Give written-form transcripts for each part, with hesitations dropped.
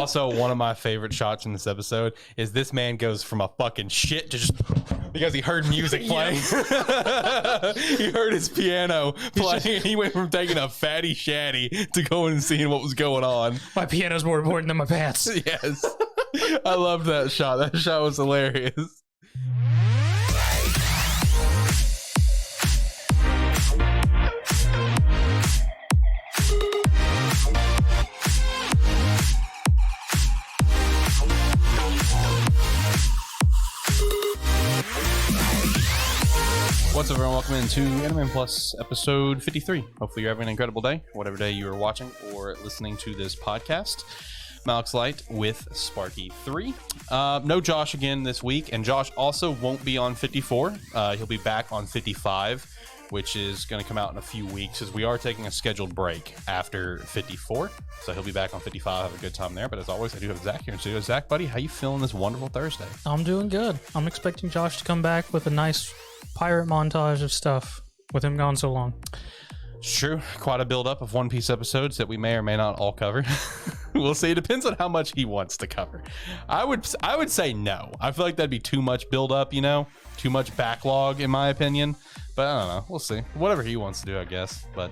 Also, one of my favorite shots in this episode is this man goes from a fucking shit to just because he heard music playing. He heard his piano playing, and he went from taking a fatty shatty to going and seeing what was going on. My piano's more important than my pants. Yes. I loved that shot. That shot was hilarious. What's up, everyone? Welcome into Anime Plus episode 53. Hopefully you're having an incredible day, whatever day you are watching or listening to this podcast. Alex Light with Sparky 3. No Josh again this week, and Josh also won't be on 54. He'll be back on 55, which is going to come out in a few weeks, as we are taking a scheduled break after 54. So he'll be back on 55. Have a good time there. But as always, I do have Zach here in studio. Zach, buddy, how you feeling this wonderful Thursday? I'm doing good. I'm expecting Josh to come back with a nice pirate montage of stuff with him gone so long. It's true. Quite a build-up of One Piece episodes that we may or may not all cover. We'll see. It depends on how much he wants to cover. I would say no. I feel like that'd be too much build-up, you know? Too much backlog, in my opinion. But I don't know. We'll see. Whatever he wants to do, I guess. But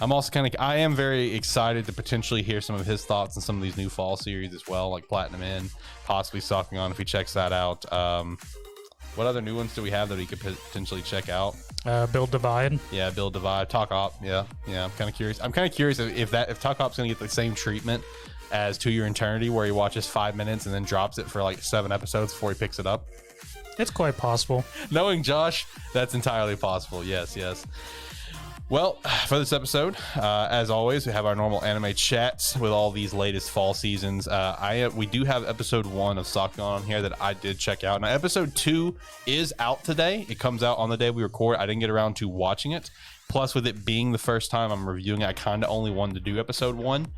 I'm also I am very excited to potentially hear some of his thoughts on some of these new fall series as well, like Platinum In, possibly Sakugan if he checks that out. What other new ones do we have that we could potentially check out? Build Divide. Yeah, Build Divide. Talk Op. Yeah. I'm kind of curious. I'm kind of curious if Talk Op's going to get the same treatment as To Your Eternity, where he watches 5 minutes and then drops it for like 7 episodes before he picks it up. It's quite possible. Knowing Josh, that's entirely possible. Yes. Well, for this episode, as always, we have our normal anime chats with all these latest fall seasons. We do have episode 1 of Sakugan on here that I did check out. Now, episode 2 is out today. It comes out on the day we record. I didn't get around to watching it. Plus, with it being the first time I'm reviewing it, I kind of only wanted to do episode 1.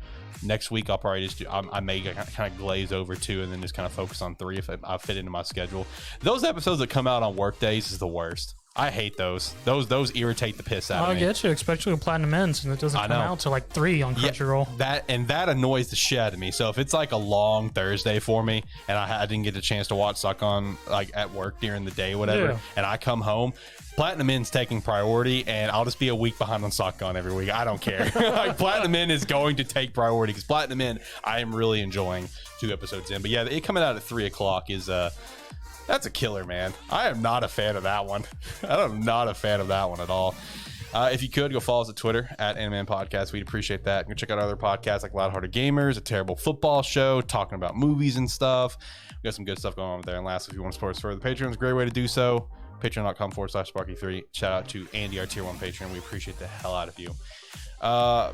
Next week, I'll probably just do, I may kind of glaze over 2 and then just kind of focus on 3 if I fit into my schedule. Those episodes that come out on work days is the worst. I hate those. Those irritate the piss out of me. I get you, especially with Platinum Ends, and it doesn't come out till like 3 on Crunchyroll. Yeah, that annoys the shit out of me. So if it's like a long Thursday for me, and I didn't get a chance to watch Sakugan like at work during the day, whatever, and I come home, Platinum In's taking priority, and I'll just be a week behind on Sakugan every week. I don't care. Like Platinum In is going to take priority because Platinum In, I am really enjoying 2 episodes in. But yeah, it coming out at 3 o'clock is that's a killer, man. I am not a fan of that one. I'm not a fan of that one at all. If you could, go follow us at Twitter at Animan Podcast. We'd appreciate that. Go check out other podcasts like Loudhearted Gamers, A Terrible Football Show, talking about movies and stuff. We got some good stuff going on there. And last, if you want to support us further, the Patreon is a great way to do so. Patreon.com/Sparky3. Shout out to Andy, our Tier 1 Patreon. We appreciate the hell out of you.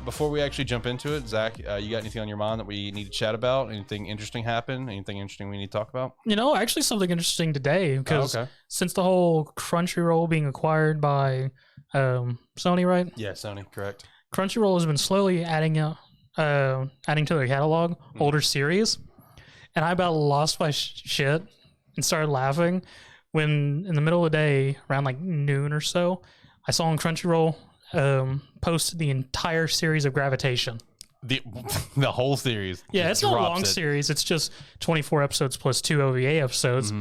Before we actually jump into it, Zach, you got anything on your mind that we need to chat about? Anything interesting happen? Anything interesting we need to talk about? You know, actually something interesting today, because since the whole Crunchyroll being acquired by Sony, right? Yeah, Sony, correct. Crunchyroll has been slowly adding to their catalog older series, and I about lost my shit and started laughing when in the middle of the day, around like noon or so, I saw on Crunchyroll posted the entire series of Gravitation. The whole series. Yeah, it's not a long series. It's just 24 episodes plus 2 OVA episodes.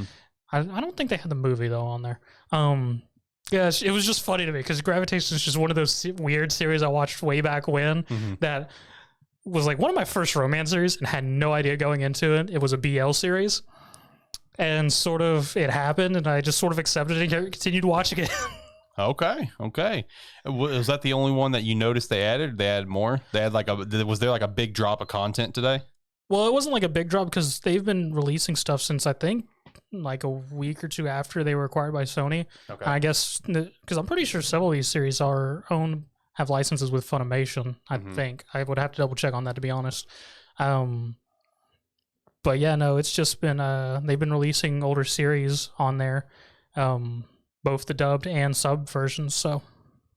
I don't think they had the movie though on there. Yeah, it was just funny to me because Gravitation is just one of those weird series I watched way back when that was like one of my first romance series and had no idea going into it. It was a BL series. And sort of it happened and I just sort of accepted it and continued watching it. Okay. Was that the only one that you noticed they added? They added more? They had was there like a big drop of content today? Well, it wasn't like a big drop because they've been releasing stuff since I think like a week or 2 after they were acquired by Sony. Okay. I guess because I'm pretty sure several of these series have licenses with Funimation. I think I would have to double check on that to be honest. But yeah, no, it's just been they've been releasing older series on there. Both the dubbed and sub versions, so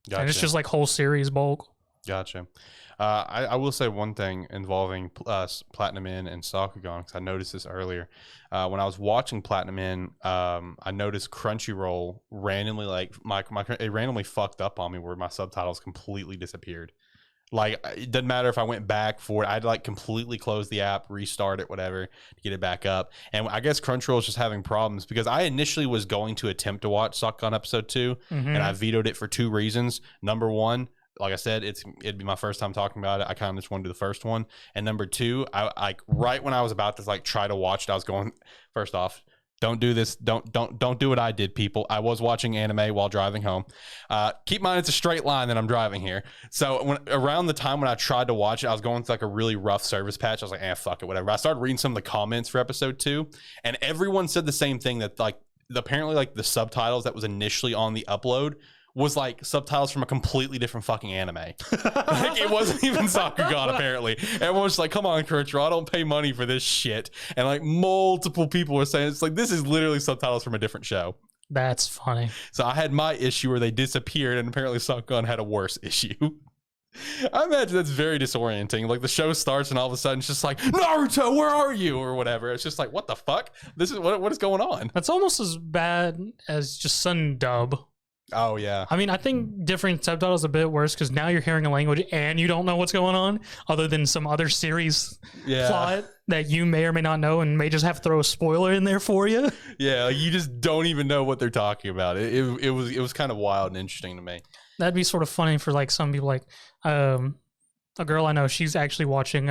gotcha. And it's just like whole series bulk. Gotcha. I will say one thing involving Platinum In and Sakugan, because I noticed this earlier. When I was watching Platinum In, I noticed Crunchyroll randomly, like it randomly fucked up on me where my subtitles completely disappeared. Like, it doesn't matter if I went back for it. I'd like completely close the app, restart it, whatever, to get it back up. And I guess Crunchyroll is just having problems because I initially was going to attempt to watch Sakugan episode 2, and I vetoed it for 2 reasons. Number one, like I said, it'd be my first time talking about it. I kind of just want to do the first one. And number 2, I like right when I was about to like try to watch it, I was going, first off, don't do this. Don't do what I did, people. I was watching anime while driving home. Keep in mind, it's a straight line that I'm driving here. So around the time when I tried to watch it, I was going through like a really rough service patch. I was like, fuck it, whatever. I started reading some of the comments for episode 2, and everyone said the same thing, that like apparently like the subtitles that was initially on the upload was like subtitles from a completely different fucking anime. Like, it wasn't even Sakugan, apparently. Everyone was like, come on, Crunchyroll, I don't pay money for this shit. And like multiple people were saying, it's like, this is literally subtitles from a different show. That's funny. So I had my issue where they disappeared, and apparently Sakugan had a worse issue. I imagine that's very disorienting. Like, the show starts and all of a sudden it's just like, Naruto, where are you? Or whatever. It's just like, what the fuck? This is what is going on? That's almost as bad as just Sun dub. Oh, yeah. I mean, I think different subtitles are a bit worse because now you're hearing a language and you don't know what's going on, other than some other series plot that you may or may not know and may just have to throw a spoiler in there for you. Yeah, like, you just don't even know what they're talking about. It was kind of wild and interesting to me. That'd be sort of funny for like some people, like a girl I know, she's actually watching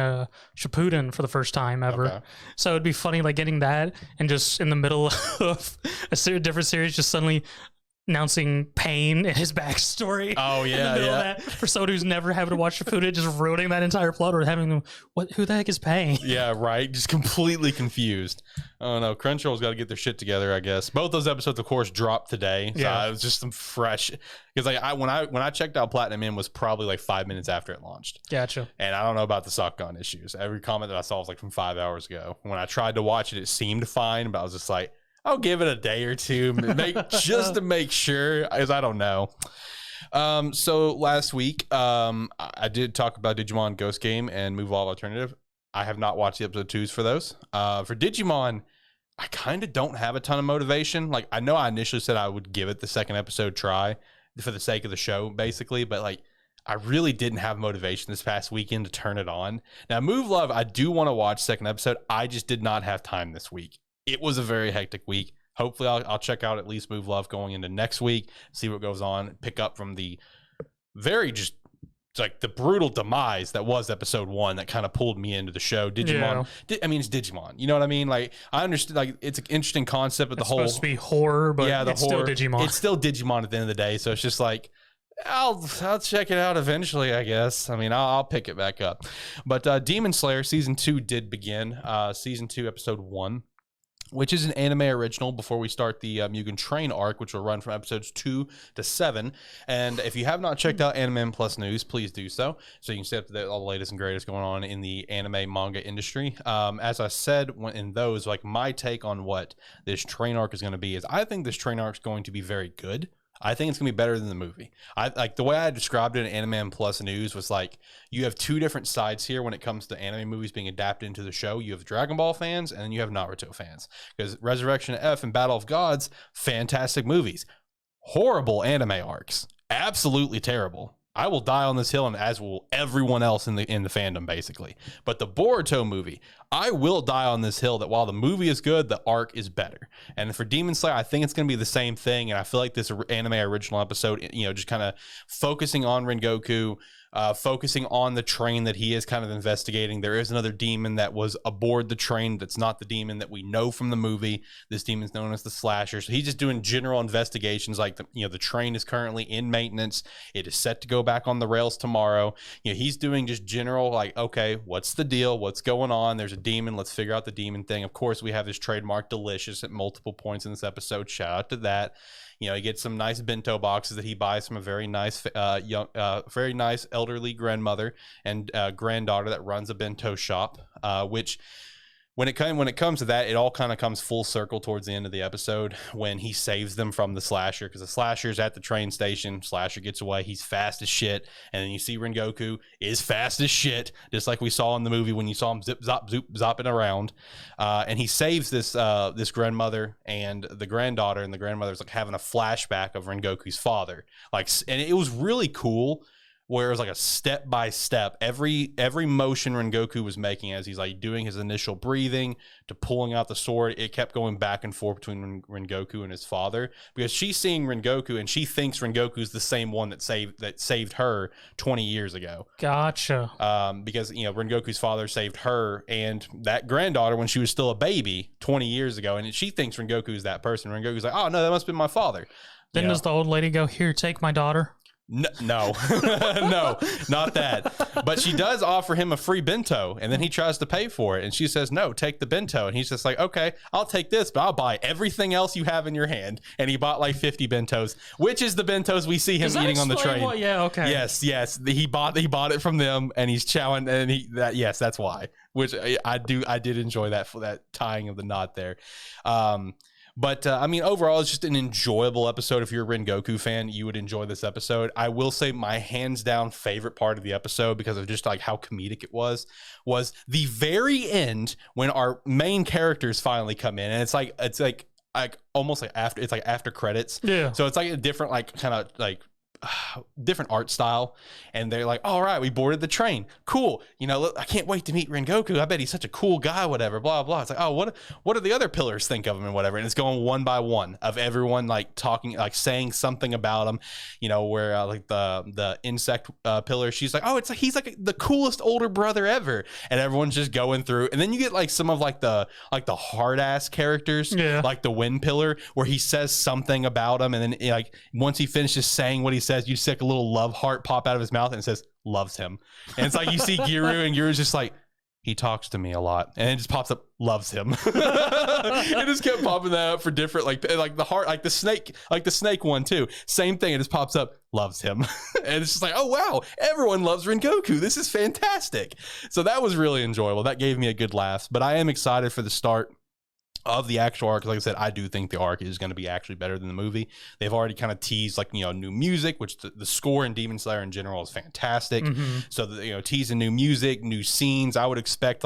Shippuden for the first time ever. Okay. So it'd be funny like getting that and just in the middle of a different series just suddenly announcing Pain and his backstory. Oh yeah, yeah. For someone who's never having to watch Shippuden, just ruining that entire plot, or having them, who the heck is Pain? Yeah, right. Just completely confused. Oh no, Crunchyroll's got to get their shit together, I guess. Both those episodes, of course, dropped today. So it was just some fresh. Because like when I checked out Platinum In was probably like 5 minutes after it launched. Gotcha. And I don't know about the Sakugan issues. Every comment that I saw was like from 5 hours ago. When I tried to watch it, it seemed fine, but I was just like, I'll give it a day or two just to make sure, as I don't know. So last week, I did talk about Digimon Ghost Game and Move Evolve Alternative. I have not watched the episode 2s for those. For Digimon, I kind of don't have a ton of motivation. Like, I know I initially said I would give it the second episode try for the sake of the show, basically, but like, I really didn't have motivation this past weekend to turn it on. Now, Move Love, I do want to watch second episode. I just did not have time this week. It was a very hectic week. Hopefully, I'll check out at least Move Love going into next week, see what goes on, pick up from the very just like the brutal demise that was episode 1 that kind of pulled me into the show. Digimon, I mean, it's Digimon. You know what I mean? Like, I understand, like, it's an interesting concept, but it's supposed to be horror, but it's horror. Still Digimon. It's still Digimon at the end of the day, so it's just like, I'll check it out eventually, I guess. I mean, I'll pick it back up. But Demon Slayer Season 2 did begin. Season 2, Episode 1. Which is an anime original before we start the Mugen Train arc, which will run from episodes 2 to 7. And if you have not checked out Anime Plus News, please do so you can stay up to date with all the latest and greatest going on in the anime manga industry. As I said in those, like, my take on what this train arc is going to be is I think this train arc is going to be very good. I think it's going to be better than the movie. I like the way I described it in Anime Plus News was like, you have 2 different sides here when it comes to anime movies being adapted into the show. You have Dragon Ball fans and then you have Naruto fans. Because Resurrection F and Battle of Gods, fantastic movies. Horrible anime arcs. Absolutely terrible. I will die on this hill, and as will everyone else in the fandom, basically. But the Boruto movie, I will die on this hill that while the movie is good, the arc is better. And for Demon Slayer, I think it's going to be the same thing. And I feel like this anime original episode, just kind of focusing on Rengoku, focusing on the train that he is kind of investigating. There is another demon that was aboard the train that's not the demon that we know from the movie. This demon is known as the Slasher. So he's just doing general investigations, like the train is currently in maintenance. It is set to go back on the rails tomorrow. He's doing just general, like, okay, what's the deal? What's going on? There's a demon. Let's figure out the demon thing. Of course, we have his trademark Delicious at multiple points in this episode. Shout out to that. He gets some nice bento boxes that he buys from a very nice, very nice elderly grandmother and granddaughter that runs a bento shop. Which, when it comes to that, it all kind of comes full circle towards the end of the episode when he saves them from the Slasher, because the Slasher's at the train station. Slasher gets away. He's fast as shit, and then you see Rengoku is fast as shit, just like we saw in the movie when you saw him zip zop zoop zopping around. And he saves this grandmother and the granddaughter, and the grandmother's like having a flashback of Rengoku's father. And it was really cool where it was like a step by step. Every motion Rengoku was making as he's like doing his initial breathing to pulling out the sword, it kept going back and forth between Rengoku and his father, because she's seeing Rengoku and she thinks Rengoku's the same one that saved her 20 years ago. Gotcha. Because Rengoku's father saved her and that granddaughter when she was still a baby 20 years ago, and she thinks Rengoku's that person. Rengoku's like, oh no, that must have been my father. Then does the old lady go, here, take my daughter? No, no, not that. But she does offer him a free bento, and then he tries to pay for it, and she says, no, take the bento. And he's just like, okay, I'll take this, but I'll buy everything else you have in your hand. And he bought like 50 bentos, which is the bentos we see him eating on the train. Yeah, okay. Yes. He bought it from them, and he's chowing, and yes, that's why. Which I did enjoy that tying of the knot there. But I mean, overall, it's just an enjoyable episode. If you're a Rengoku fan, you would enjoy this episode. I will say my hands down favorite part of the episode, because of just like how comedic it was the very end when our main characters finally come in, and it's like almost like after credits. Yeah. So it's like a different different art style, and they're like, all right, we boarded the train, cool, look, I can't wait to meet Rengoku, I bet he's such a cool guy, whatever, blah blah. It's like, oh, what do the other pillars think of him and whatever, and it's going one by one of everyone like talking, like saying something about him, where like the insect pillar, she's like, oh, it's like he's like the coolest older brother ever, and everyone's just going through, and then you get like some of like the hard ass characters, like the wind pillar, where he says something about him, and then like once he finishes saying what he says, you see like a little love heart pop out of his mouth, and it says loves him, and it's like you see Giru, and Giru's just like, he talks to me a lot, and it just pops up loves him. It just kept popping that up for different like the heart, like the snake one too, same thing, it just pops up loves him. And it's just like, oh wow, everyone loves Rengoku, this is fantastic. So that was really enjoyable, that gave me a good laugh. But I am excited for the start of the actual arc. Like I said, I do think the arc is going to be actually better than the movie. They've already kind of teased like, new music, which the score in Demon Slayer in general is fantastic. So teasing new music, new scenes. I would expect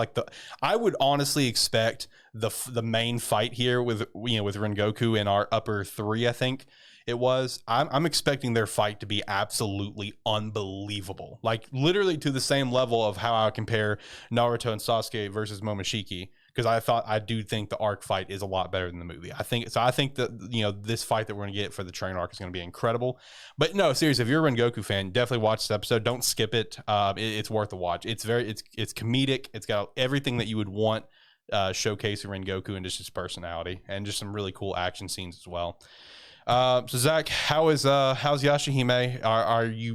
I would honestly expect the main fight here with Rengoku in our upper 3, I think it was. I'm expecting their fight to be absolutely unbelievable, like literally to the same level of how I compare Naruto and Sasuke versus Momoshiki, because I do think the arc fight is a lot better than the movie. I think that this fight that we're gonna get for the train arc is gonna be incredible. But no, seriously, if you're a Rengoku fan, definitely watch this episode. Don't skip it. It's worth a watch. It's comedic. It's got everything that you would want, showcasing Rengoku and just his personality, and just some really cool action scenes as well. So Zach, how's Yashahime?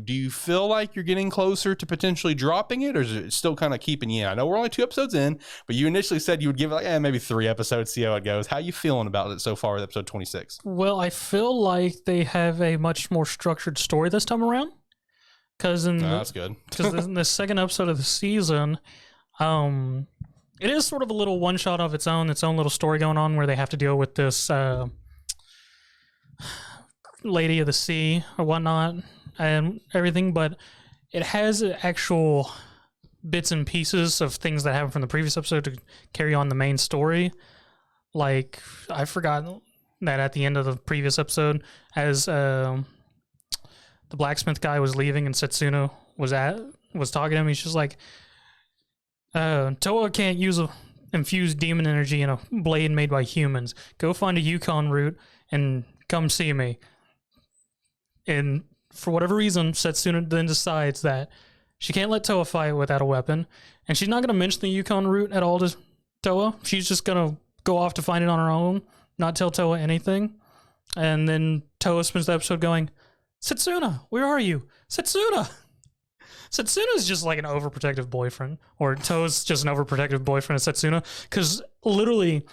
Do you feel like you're getting closer to potentially dropping it, or is it still kind of keeping you in? I know we're only 2 episodes in, but you initially said you would give it like maybe 3 episodes, see how it goes. How you feeling about it so far with episode 26? Well, I feel like they have a much more structured story this time around, because that's good. Because in the second episode of the season, it is sort of a little one shot of its own little story going on, where they have to deal with this Lady of the Sea or whatnot and everything, but it has actual bits and pieces of things that happened from the previous episode to carry on the main story. Like, I forgot that at the end of the previous episode, as the blacksmith guy was leaving and Setsuna was talking to him, he's just like, Toa can't use infused demon energy in a blade made by humans. Go find a Yukon route and come see me. And for whatever reason, Setsuna then decides that she can't let Toa fight without a weapon, and she's not going to mention the Yukon route at all to Toa. She's just going to go off to find it on her own, not tell Toa anything. And then Toa spends the episode going, Setsuna, where are you? Setsuna! Setsuna's just like an overprotective boyfriend, or Toa's just an overprotective boyfriend of Setsuna, because literally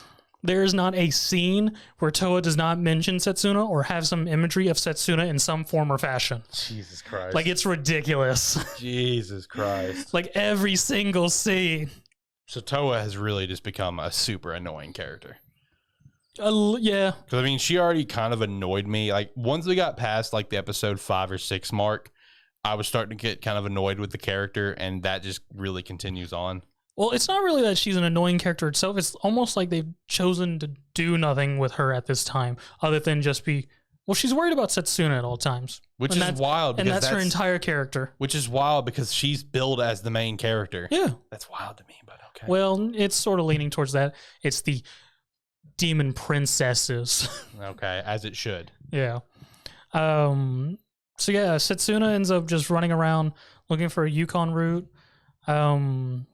there is not a scene where Toa does not mention Setsuna or have some imagery of Setsuna in some form or fashion. Jesus Christ. Like, it's ridiculous. Jesus Christ. Like, every single scene. So Toa has really just become a super annoying character. Yeah. Because, I mean, she already kind of annoyed me. Like, once we got past, like, the episode 5 or 6 mark, I was starting to get kind of annoyed with the character, and that just really continues on. Well, it's not really that she's an annoying character itself. It's almost like they've chosen to do nothing with her at this time, other than just be Well, she's worried about Setsuna at all times. Which is wild. And that's her entire character. Which is wild because she's billed as the main character. Yeah. That's wild to me, but okay. Well, it's sort of leaning towards that. It's the demon princesses. Okay, as it should. Yeah. So yeah, Setsuna ends up just running around looking for a Yukon route. Morahad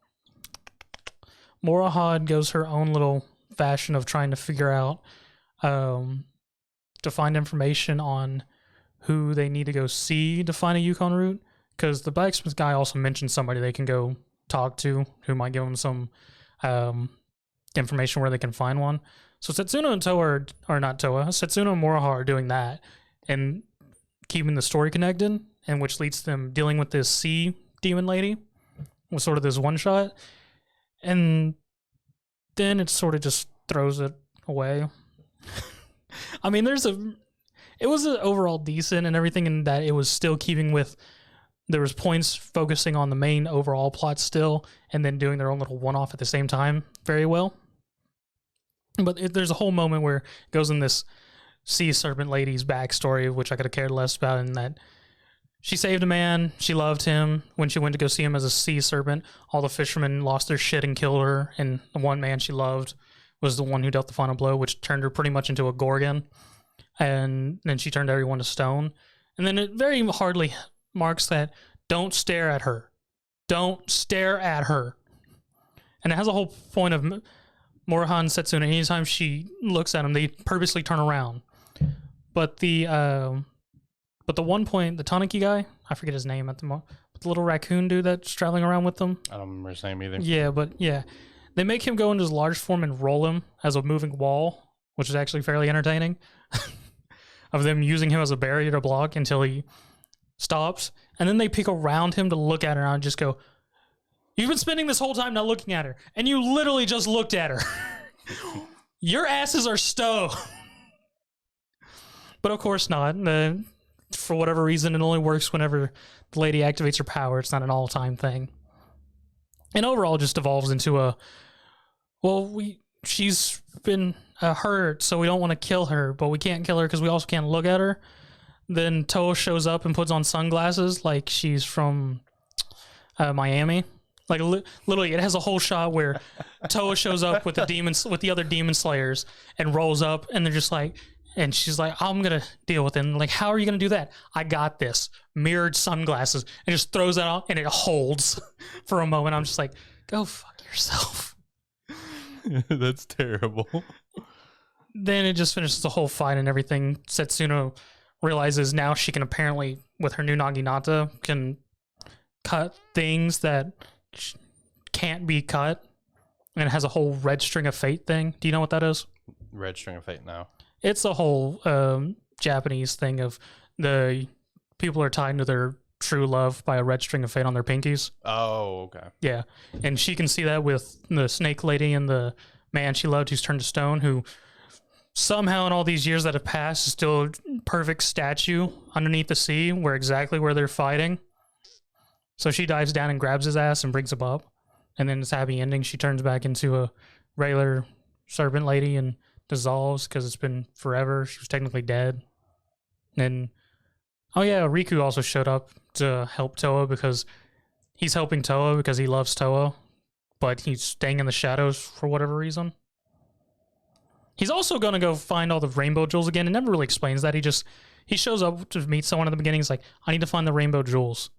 goes her own little fashion of trying to figure out to find information on who they need to go see to find a Yukon route, because the blacksmith guy also mentioned somebody they can go talk to who might give them some information where they can find one. So Setsuna and Toa are not Toa. Setsuna and Morahad are doing that and keeping the story connected, and which leads to them dealing with this sea demon lady with sort of this one shot, and then it sort of just throws it away. I mean, it was overall decent and everything, in that it was still keeping with, there was points focusing on the main overall plot still, and then doing their own little one-off at the same time very well. But there's a whole moment where it goes in this sea serpent lady's backstory, which I could have cared less about, in that she saved a man, she loved him. When she went to go see him as a sea serpent, all the fishermen lost their shit and killed her, and the one man she loved was the one who dealt the final blow, which turned her pretty much into a gorgon, and then she turned everyone to stone. And then it very hardly marks that, don't stare at her. Don't stare at her. And it has a whole point of Morahad and Setsuna, anytime she looks at him, they purposely turn around. But the one point, the Tanuki guy, I forget his name at the moment, but the little raccoon dude that's traveling around with them. I don't remember his name either. Yeah, but yeah. They make him go into his large form and roll him as a moving wall, which is actually fairly entertaining. Of them using him as a barrier to block until he stops. And then they peek around him to look at her, and I just go, you've been spending this whole time not looking at her, and you literally just looked at her. Your asses are stowed. But of course not. For whatever reason, it only works whenever the lady activates her power. It's not an all-time thing. And overall, it just evolves into she's been hurt, so we don't want to kill her, but we can't kill her because we also can't look at her. Then Toa shows up and puts on sunglasses like she's from Miami. Like literally, it has a whole shot where Toa shows up with the other demon slayers and rolls up, and they're just like, and she's like, I'm gonna deal with it. And like, how are you gonna do that? I got this. Mirrored sunglasses, and just throws that on, and it holds for a moment. I'm just like, go fuck yourself. That's terrible. Then it just finishes the whole fight and everything. Setsuna realizes now she can apparently, with her new Naginata, can cut things that can't be cut, and it has a whole red string of fate thing. Do you know what that is? Red string of fate, no. It's a whole Japanese thing of the people are tied to their true love by a red string of fate on their pinkies. Oh, okay. Yeah, and she can see that with the snake lady and the man she loved who's turned to stone, who somehow in all these years that have passed is still a perfect statue underneath the sea where they're fighting. So she dives down and grabs his ass and brings him up, and then it's happy ending. She turns back into a regular serpent lady and dissolves because it's been forever. She was technically dead. And oh yeah, Riku also showed up to help Toa because he's helping Toa because he loves Toa, but he's staying in the shadows for whatever reason. He's also going to go find all the rainbow jewels again. It never really explains that. He shows up to meet someone at the beginning. He's like, I need to find the rainbow jewels.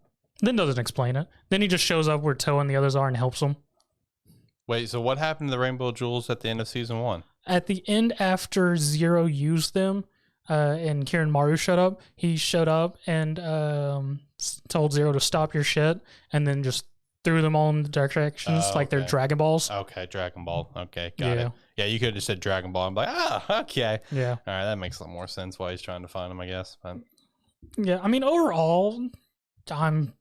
Then doesn't explain it. Then he just shows up where Toa and the others are and helps them. Wait, so what happened to the rainbow jewels at the end of season 1? At the end, after Zero used them, and Kirin Maru showed up, he showed up and told Zero to stop your shit, and then just threw them all in the directions like they're Dragon Balls. Okay, Dragon Ball. Okay, got it. Yeah, you could have just said Dragon Ball. I'm like, okay. Yeah. All right, that makes a lot more sense why he's trying to find them, I guess. But yeah, I mean, overall, I'm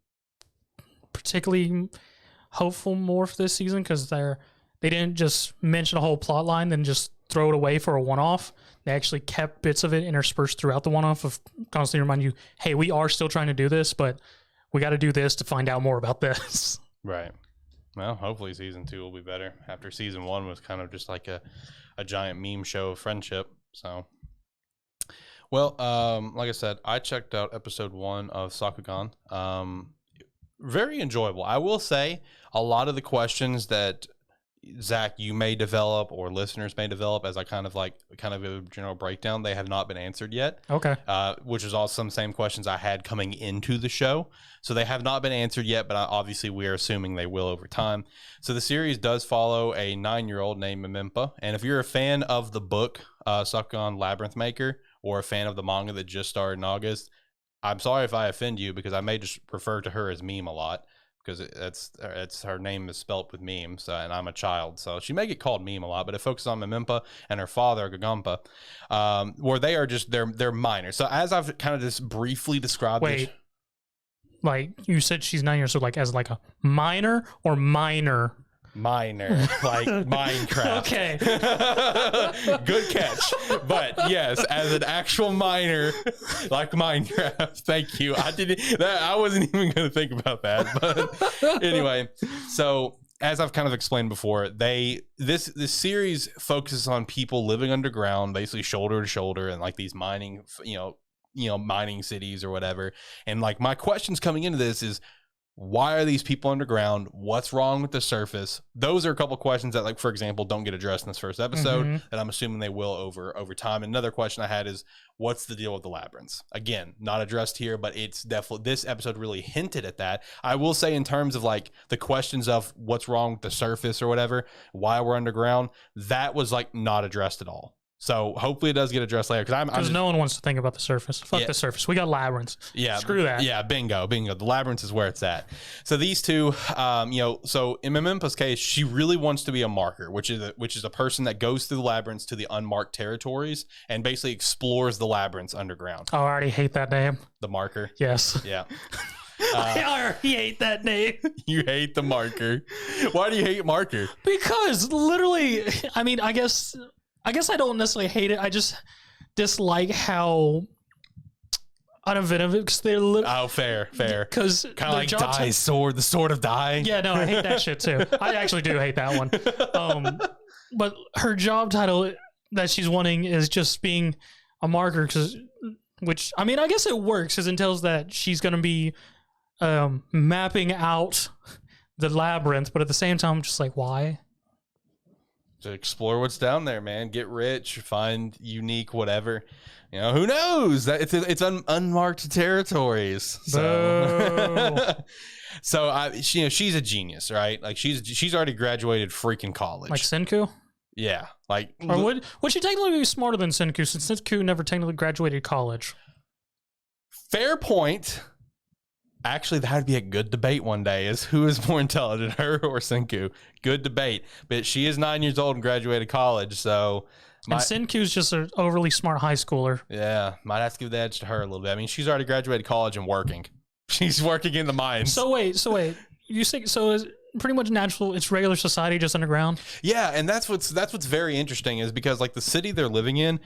particularly hopeful more for this season because they didn't just mention a whole plot line then just throw it away for a one-off. They actually kept bits of it interspersed throughout the one-off of constantly remind you, hey, we are still trying to do this, but we got to do this to find out more about this. Right. Well, hopefully season 2 will be better. After season 1 was kind of just like a giant meme show of friendship. So, Well, like I said, I checked out episode 1 of Sakugan. Very enjoyable. I will say a lot of the questions that Zach, you may develop or listeners may develop as I kind of a general breakdown, they have not been answered yet. Okay. Which is also some same questions I had coming into the show. So they have not been answered yet, but obviously we are assuming they will over time. So the series does follow a 9-year-old named Mimimpa. And if you're a fan of the book, Sakugan Labyrinth Maker, or a fan of the manga that just started in August, I'm sorry if I offend you because I may just refer to her as Meme a lot. Because it's her name is spelt with meme, so, and I'm a child, so she may get called Meme a lot, but it focuses on Mimimpa and her father Gagampa, where they are just they're minors. So as I've kind of just briefly described, like you said, she's 9 years old, like as like a minor or minor. Minor, like Minecraft. Okay. Good catch. But yes, as an actual minor, like Minecraft. Thank you. I wasn't even going to think about that. But anyway, so as I've kind of explained before, this series focuses on people living underground, basically shoulder to shoulder, and like these mining, mining cities or whatever. And like my questions coming into this is, why are these people underground? What's wrong with the surface? Those are a couple questions that, like, for example, don't get addressed in this first episode that I'm assuming they will over time. And another question I had is, what's the deal with the labyrinths? Again, not addressed here, but it's definitely, this episode really hinted at that. I will say in terms of like the questions of what's wrong with the surface or whatever, why we're underground, that was like not addressed at all. So hopefully it does get addressed later because no one wants to think about the surface. Fuck the surface. We got labyrinths. Yeah, screw that. Yeah, bingo. The labyrinth is where it's at. So these two, so in Mimimpa's case, she really wants to be a marker, which is a person that goes through the labyrinths to the unmarked territories and basically explores the labyrinths underground. Oh, I already hate that name. The marker. Yes. Yeah. I already hate that name. You hate the marker. Why do you hate marker? Because literally, I mean, I guess I don't necessarily hate it. I just dislike how uninventive because they're fair. Because kind of like Dai's sword, the sword of Dai. Yeah, no, I hate that shit too. I actually do hate that one. But her job title that she's wanting is just being a marker, which I mean, I guess it works because it tells that she's going to be mapping out the labyrinth, but at the same time, I'm just like, why? To explore what's down there, man. Get rich, find unique whatever. Who knows? It's unmarked territories. So, she's a genius, right? Like she's already graduated freaking college. Like Senku? Yeah, like. Or would she technically be smarter than Senku since Senku never technically graduated college? Fair point. Actually, that would be a good debate one day, is who is more intelligent, her or Senku. Good debate. But she is 9 years old and graduated college, so... And Senku's just an overly smart high schooler. Yeah, might have to give the edge to her a little bit. I mean, she's already graduated college and working. She's working in the mines. So wait. You say, so is pretty much natural, it's regular society just underground? Yeah, and that's what's very interesting is because, like, the city they're living in,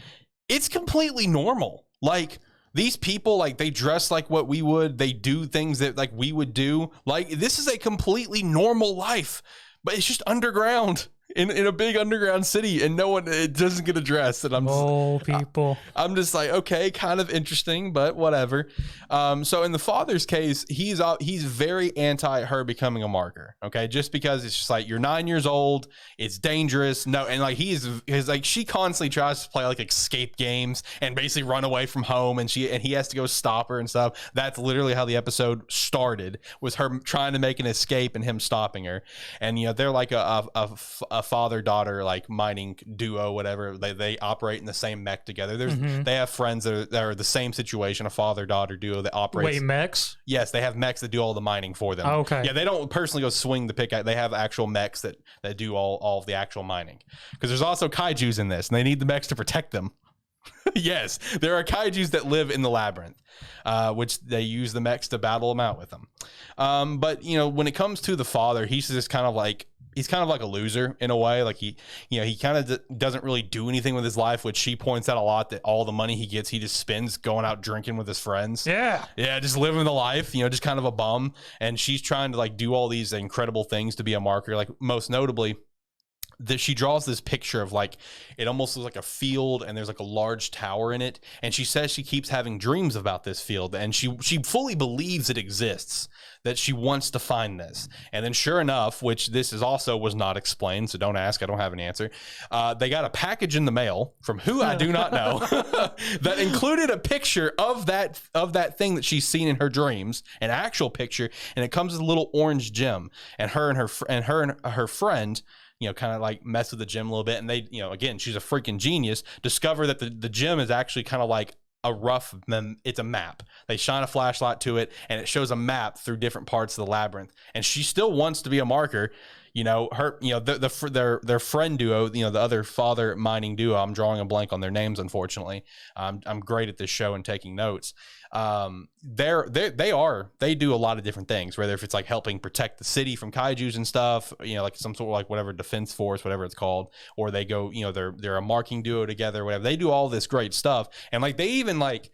it's completely normal. Like... These people, like, they dress like what we would. They do things that, like, we would do. Like, this is a completely normal life, but it's just underground in a big underground city, and it doesn't get addressed. And I'm just like, okay, kind of interesting, but whatever. So in the father's case, he's very anti her becoming a marker. Okay, just because it's just like, you're 9 years old, it's dangerous. No, and like he's like, she constantly tries to play like escape games and basically run away from home, and he has to go stop her and stuff. That's literally how the episode started, was her trying to make an escape and him stopping her. And they're like a father-daughter like mining duo, whatever. They operate in the same mech together. They have friends that are the same situation, a father-daughter duo that operates. Wait, mechs? Yes, they have mechs that do all the mining for them. Oh, okay. Yeah, they don't personally go swing the pickaxe. They have actual mechs that do all of the actual mining. Because there's also kaijus in this, and they need the mechs to protect them. Yes, there are kaijus that live in the labyrinth, which they use the mechs to battle them out with them. But when it comes to the father, he's just kind of like a loser in a way. Like he kind of doesn't really do anything with his life, which she points out a lot, that all the money he gets, he just spends going out drinking with his friends. Yeah, just living the life, just kind of a bum. And she's trying to like do all these incredible things to be a marker. Like most notably, that she draws this picture of like it almost looks like a field and there's like a large tower in it, and she says she keeps having dreams about this field, and she fully believes it exists, that she wants to find this. And then sure enough, which this is also was not explained, so don't ask, I don't have an answer, they got a package in the mail from who I do not know that included a picture of that thing that she's seen in her dreams, an actual picture, and it comes with a little orange gem, and her and her friend, you know, kind of like mess with the gem a little bit. And they, you know, again, she's a freaking genius, discover that the gem is actually kind of like it's a map. They shine a flashlight to it and it shows a map through different parts of the labyrinth. And she still wants to be a marker. You know, their friend duo, you know, the other father mining duo, I'm drawing a blank on their names, unfortunately. I'm great at this show and taking notes. They do a lot of different things, whether if it's like helping protect the city from kaijus and stuff, you know, like some sort of like whatever defense force, whatever it's called, or they go, you know, they're a marking duo together, whatever. They do all this great stuff. And like they even like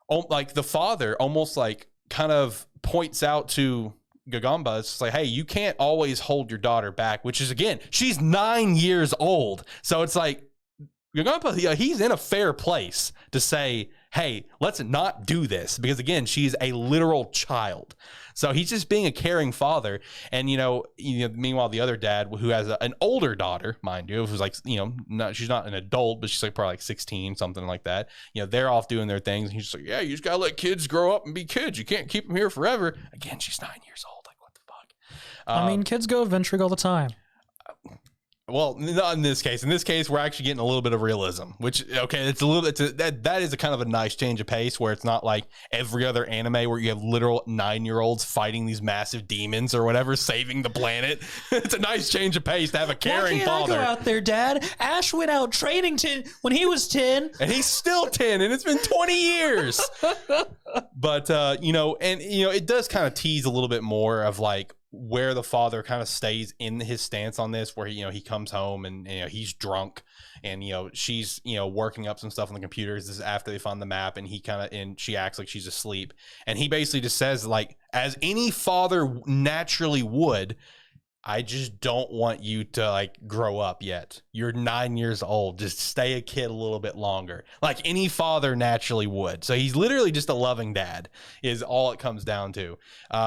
the father almost like kind of points out to Gagamba, it's like, hey, you can't always hold your daughter back, which is, again, she's 9 years old. So it's like Gagamba, he's in a fair place to say, hey, let's not do this, because again, she's a literal child. So he's just being a caring father. And meanwhile, the other dad, who has an older daughter, mind you, who's like, she's not an adult, but she's like probably like 16, something like that. You know, they're off doing their things. And he's just like, yeah, you just gotta let kids grow up and be kids. You can't keep them here forever. Again, she's 9 years old. Like, what the fuck? I mean, kids go adventuring all the time. Well, not in this case. In this case, we're actually getting a little bit of realism, which, okay, that is a kind of a nice change of pace, where it's not like every other anime where you have literal 9-year-olds fighting these massive demons or whatever, saving the planet. It's a nice change of pace to have a caring father. I go out there, Dad? Ash went out training when he was 10. And he's still 10, and it's been 20 years. But, it does kind of tease a little bit more of like, where the father kind of stays in his stance on this, where he comes home and he's drunk, and she's working up some stuff on the computers. This is after they find the map, and she acts like she's asleep, and he basically just says, like, as any father naturally would, I just don't want you to like grow up yet. You're 9 years old. Just stay a kid a little bit longer, like any father naturally would. So he's literally just a loving dad, is all it comes down to.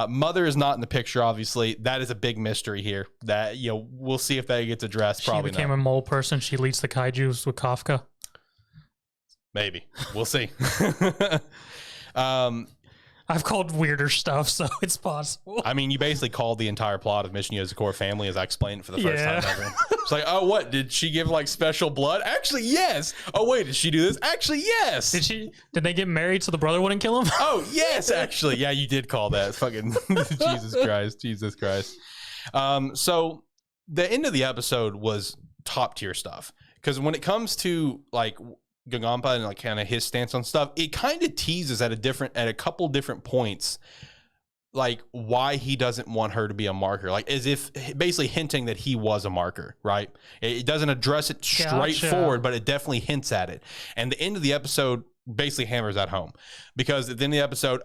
Mother is not in the picture, obviously. That is a big mystery here. That we'll see if that gets addressed. Probably she became a mole person. She leads the kaijus with Kafka. Maybe we'll see. I've called weirder stuff, so it's possible. I mean, you basically called the entire plot of Mission Yozakura Family, as I explained it for the first time ever. It's like, oh, what? Did she give like special blood? Actually, yes. Oh, wait, did she do this? Actually, yes. Did they get married so the brother wouldn't kill him? Oh, yes, actually. Yeah, you did call that. Fucking Jesus Christ. So the end of the episode was top tier stuff. Because when it comes to like Gagampa and like kind of his stance on stuff, it kind of teases at a couple different points, like why he doesn't want her to be a marker, like as if basically hinting that he was a marker, right? It doesn't address it straightforward, but it definitely hints at it. And the end of the episode basically hammers that home, because at the end of the episode,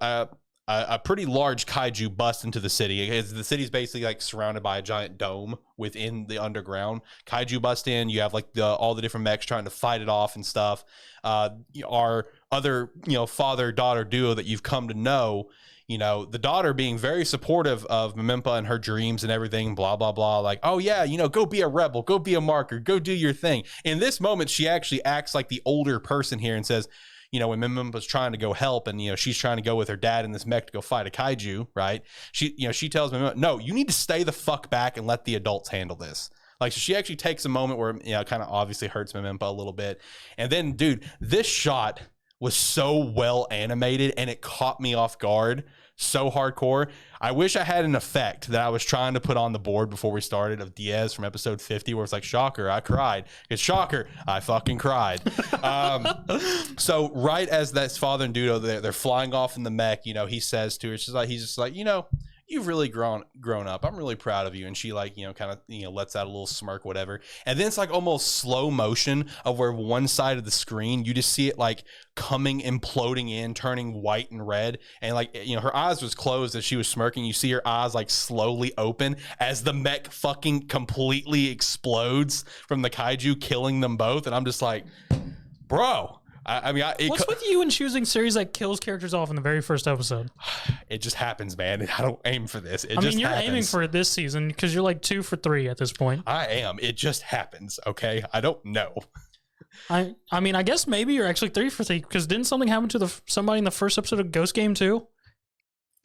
a pretty large kaiju busts into the city. The city's basically like surrounded by a giant dome within the underground. Kaiju bust in. You have like all the different mechs trying to fight it off and stuff. Our other father-daughter duo that you've come to know, the daughter being very supportive of Memempa and her dreams and everything, blah, blah, blah. Like, oh yeah, go be a rebel, go be a marker, go do your thing. In this moment, she actually acts like the older person here and says, when Memempa's trying to go help, and she's trying to go with her dad in this mech to go fight a kaiju, right? She tells Memempa, no, you need to stay the fuck back and let the adults handle this. Like, so she actually takes a moment where kind of obviously hurts Memempa a little bit, and then, dude, this shot was so well animated and it caught me off guard so hardcore. I wish I had an effect that I was trying to put on the board before we started of Diaz from episode 50, where it's like, shocker, I cried. It's shocker, I fucking cried. So right as that's father and duo, they're flying off in the mech, he says to her, he's just like, you've really grown up. I'm really proud of you. And she like, kind of, lets out a little smirk, whatever. And then it's like almost slow motion of where one side of the screen, you just see it like coming, imploding in, turning white and red. And like, her eyes was closed as she was smirking. You see her eyes like slowly open as the mech fucking completely explodes from the kaiju, killing them both. And I'm just like, bro. What's with you and choosing series that kills characters off in the very first episode? It just happens, man. I don't aim for this. You're aiming for it this season because you're like 2 for 3 at this point. I am. It just happens. Okay, I don't know. I guess maybe you're actually 3 for 3 because didn't something happen to somebody in the first episode of Ghost Game too?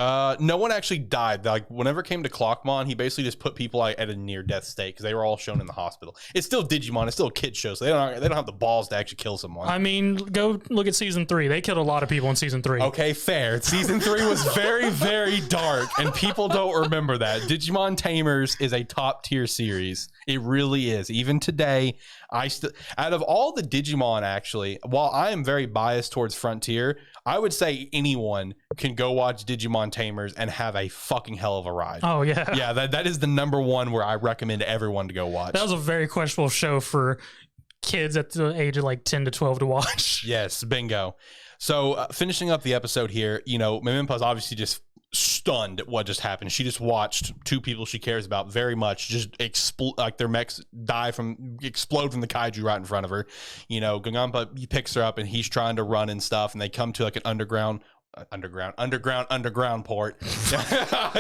No one actually died. Like whenever it came to Clockmon, he basically just put people at a near death state because they were all shown in the hospital. It's still Digimon. It's still a kid show, so they don't have the balls to actually kill someone. Go look at season 3. They killed a lot of people in season 3. Okay, fair. Season 3 was very, very dark, and people don't remember that. Digimon Tamers is a top tier series. It really is. Even today, out of all the Digimon, actually, while I am very biased towards Frontier, I would say anyone can go watch Digimon Tamers and have a fucking hell of a ride. Oh, yeah. Yeah, that is the number one where I recommend everyone to go watch. That was a very questionable show for kids at the age of like 10 to 12 to watch. Yes, bingo. So finishing up the episode here, Mimimpa's obviously just stunned at what just happened. She just watched 2 people she cares about very much just explode, like their mechs explode from the kaiju right in front of her. Gangampa, he picks her up and he's trying to run and stuff, and they come to like an underground port.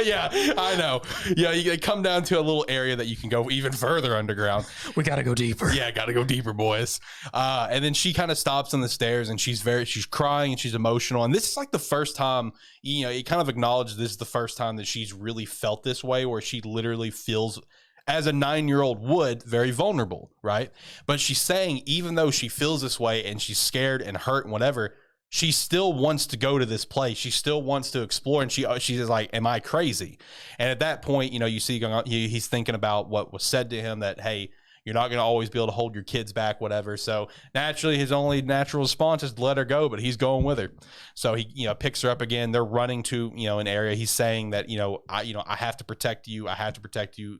Yeah, I know. Yeah, they come down to a little area that you can go even further underground. We gotta go deeper. Yeah, gotta go deeper, boys. And then she kind of stops on the stairs and she's crying and she's emotional. And this is like the first time, it kind of acknowledges this is the first time that she's really felt this way, where she literally feels, as a 9-year-old would, very vulnerable, right? But she's saying even though she feels this way and she's scared and hurt and whatever, she still wants to go to this place. She still wants to explore. And she's like, am I crazy? And at that point, you see he's thinking about what was said to him, that, hey, you're not going to always be able to hold your kids back, whatever. So naturally, his only natural response is to let her go, but he's going with her. So he, picks her up again. They're running to, an area. He's saying that, I have to protect you. I have to protect you.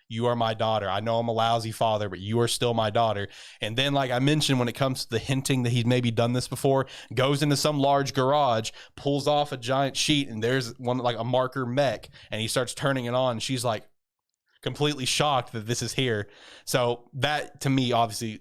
You are my daughter. I know I'm a lousy father, but you are still my daughter. And then, like I mentioned, when it comes to the hinting that he's maybe done this before, goes into some large garage, pulls off a giant sheet, and there's one, like a marker mech, and he starts turning it on. And she's like, completely shocked that this is here. So that, to me, obviously,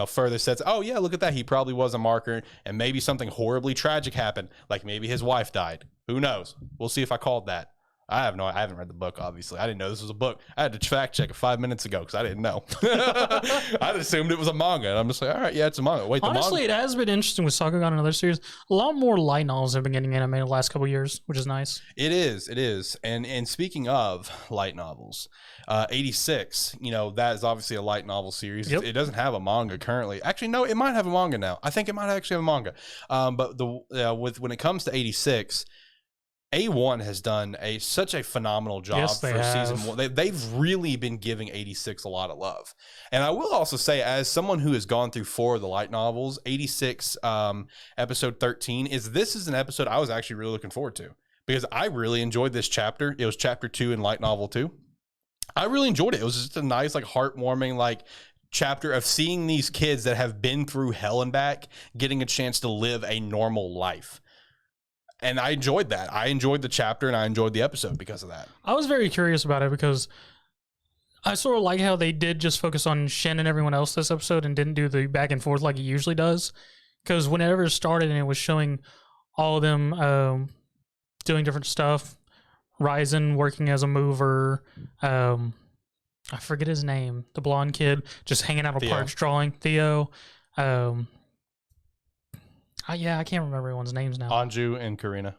further says, oh yeah, look at that, he probably was a marker, and maybe something horribly tragic happened, like maybe his wife died. Who knows? We'll see if I called that. I haven't read the book, obviously. I didn't know this was a book. I had to fact check it 5 minutes ago because I didn't know. I assumed it was a manga, and I'm just like, all right, yeah, it's a manga. Wait, honestly, it has been interesting with Sakugan and other series. A lot more light novels have been getting animated the last couple of years, which is nice. It is. And speaking of light novels, 86, that is obviously a light novel series. Yep. It doesn't have a manga currently. Actually, no, it might have a manga now. I think it might actually have a manga. But when it comes to 86, A1 has done such a phenomenal job for season 1. They've really been giving 86 a lot of love. And I will also say, as someone who has gone through 4 of the light novels, 86 episode 13 is an episode I was actually really looking forward to, because I really enjoyed this chapter. It was chapter 2 in light novel 2. I really enjoyed it. It was just a nice, like, heartwarming, like, chapter of seeing these kids that have been through hell and back getting a chance to live a normal life. And I enjoyed that. I enjoyed the chapter and I enjoyed the episode because of that. I was very curious about it because I sort of like how they did just focus on Shen and everyone else this episode and didn't do the back and forth like it usually does. Because whenever it started and it was showing all of them doing different stuff, Ryzen working as a mover, I forget his name, the blonde kid just hanging out on parks drawing, Theo. I can't remember everyone's names now. Anju and Karina.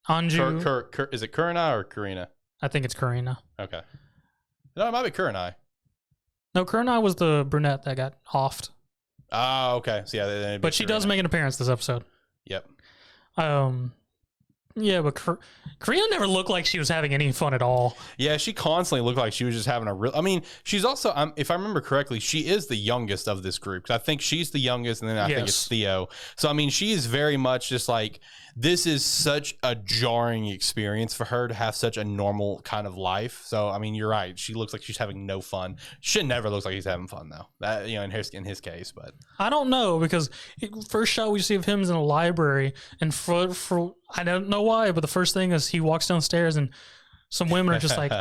Anju. Is it Kurina or Karina? I think it's Karina. Okay. No, it might be Kurenai. No, Kurenai was the brunette that got offed. Oh, okay. So yeah, but she does make an appearance this episode. Yep. Yeah, but Korea never looked like she was having any fun at all. Yeah, she constantly looked like she was just having a real. I mean, she's also, if I remember correctly, she is the youngest of this group. 'Cause I think she's the youngest, and then I think it's Theo. So I mean, she is very much just like, this is such a jarring experience for her to have such a normal kind of life. So I mean, you're right. She looks like she's having no fun. Shin never looks like he's having fun though. That, you know, in his case, but I don't know, because first shot we see of him is in a library, and for I don't know why, but the first thing is he walks downstairs and some women are just like,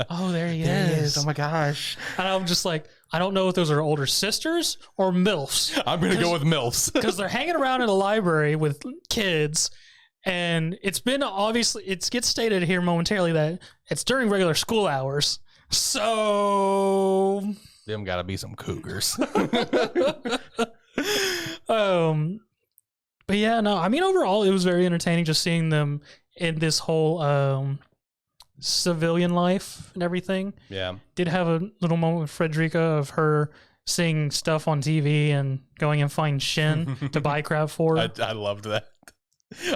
oh, there he is. Oh my gosh. And I'm just like, I don't know if those are older sisters or MILFs. I'm going to go with MILFs. Because they're hanging around in a library with kids. And it's been obviously, it gets stated here momentarily that it's during regular school hours. So. Them got to be some cougars. But yeah, no, I mean, overall, it was very entertaining just seeing them in this whole civilian life and everything. Yeah. Did have a little moment with Frederica of her seeing stuff on TV and going and find Shin to buy crap for her. I loved that.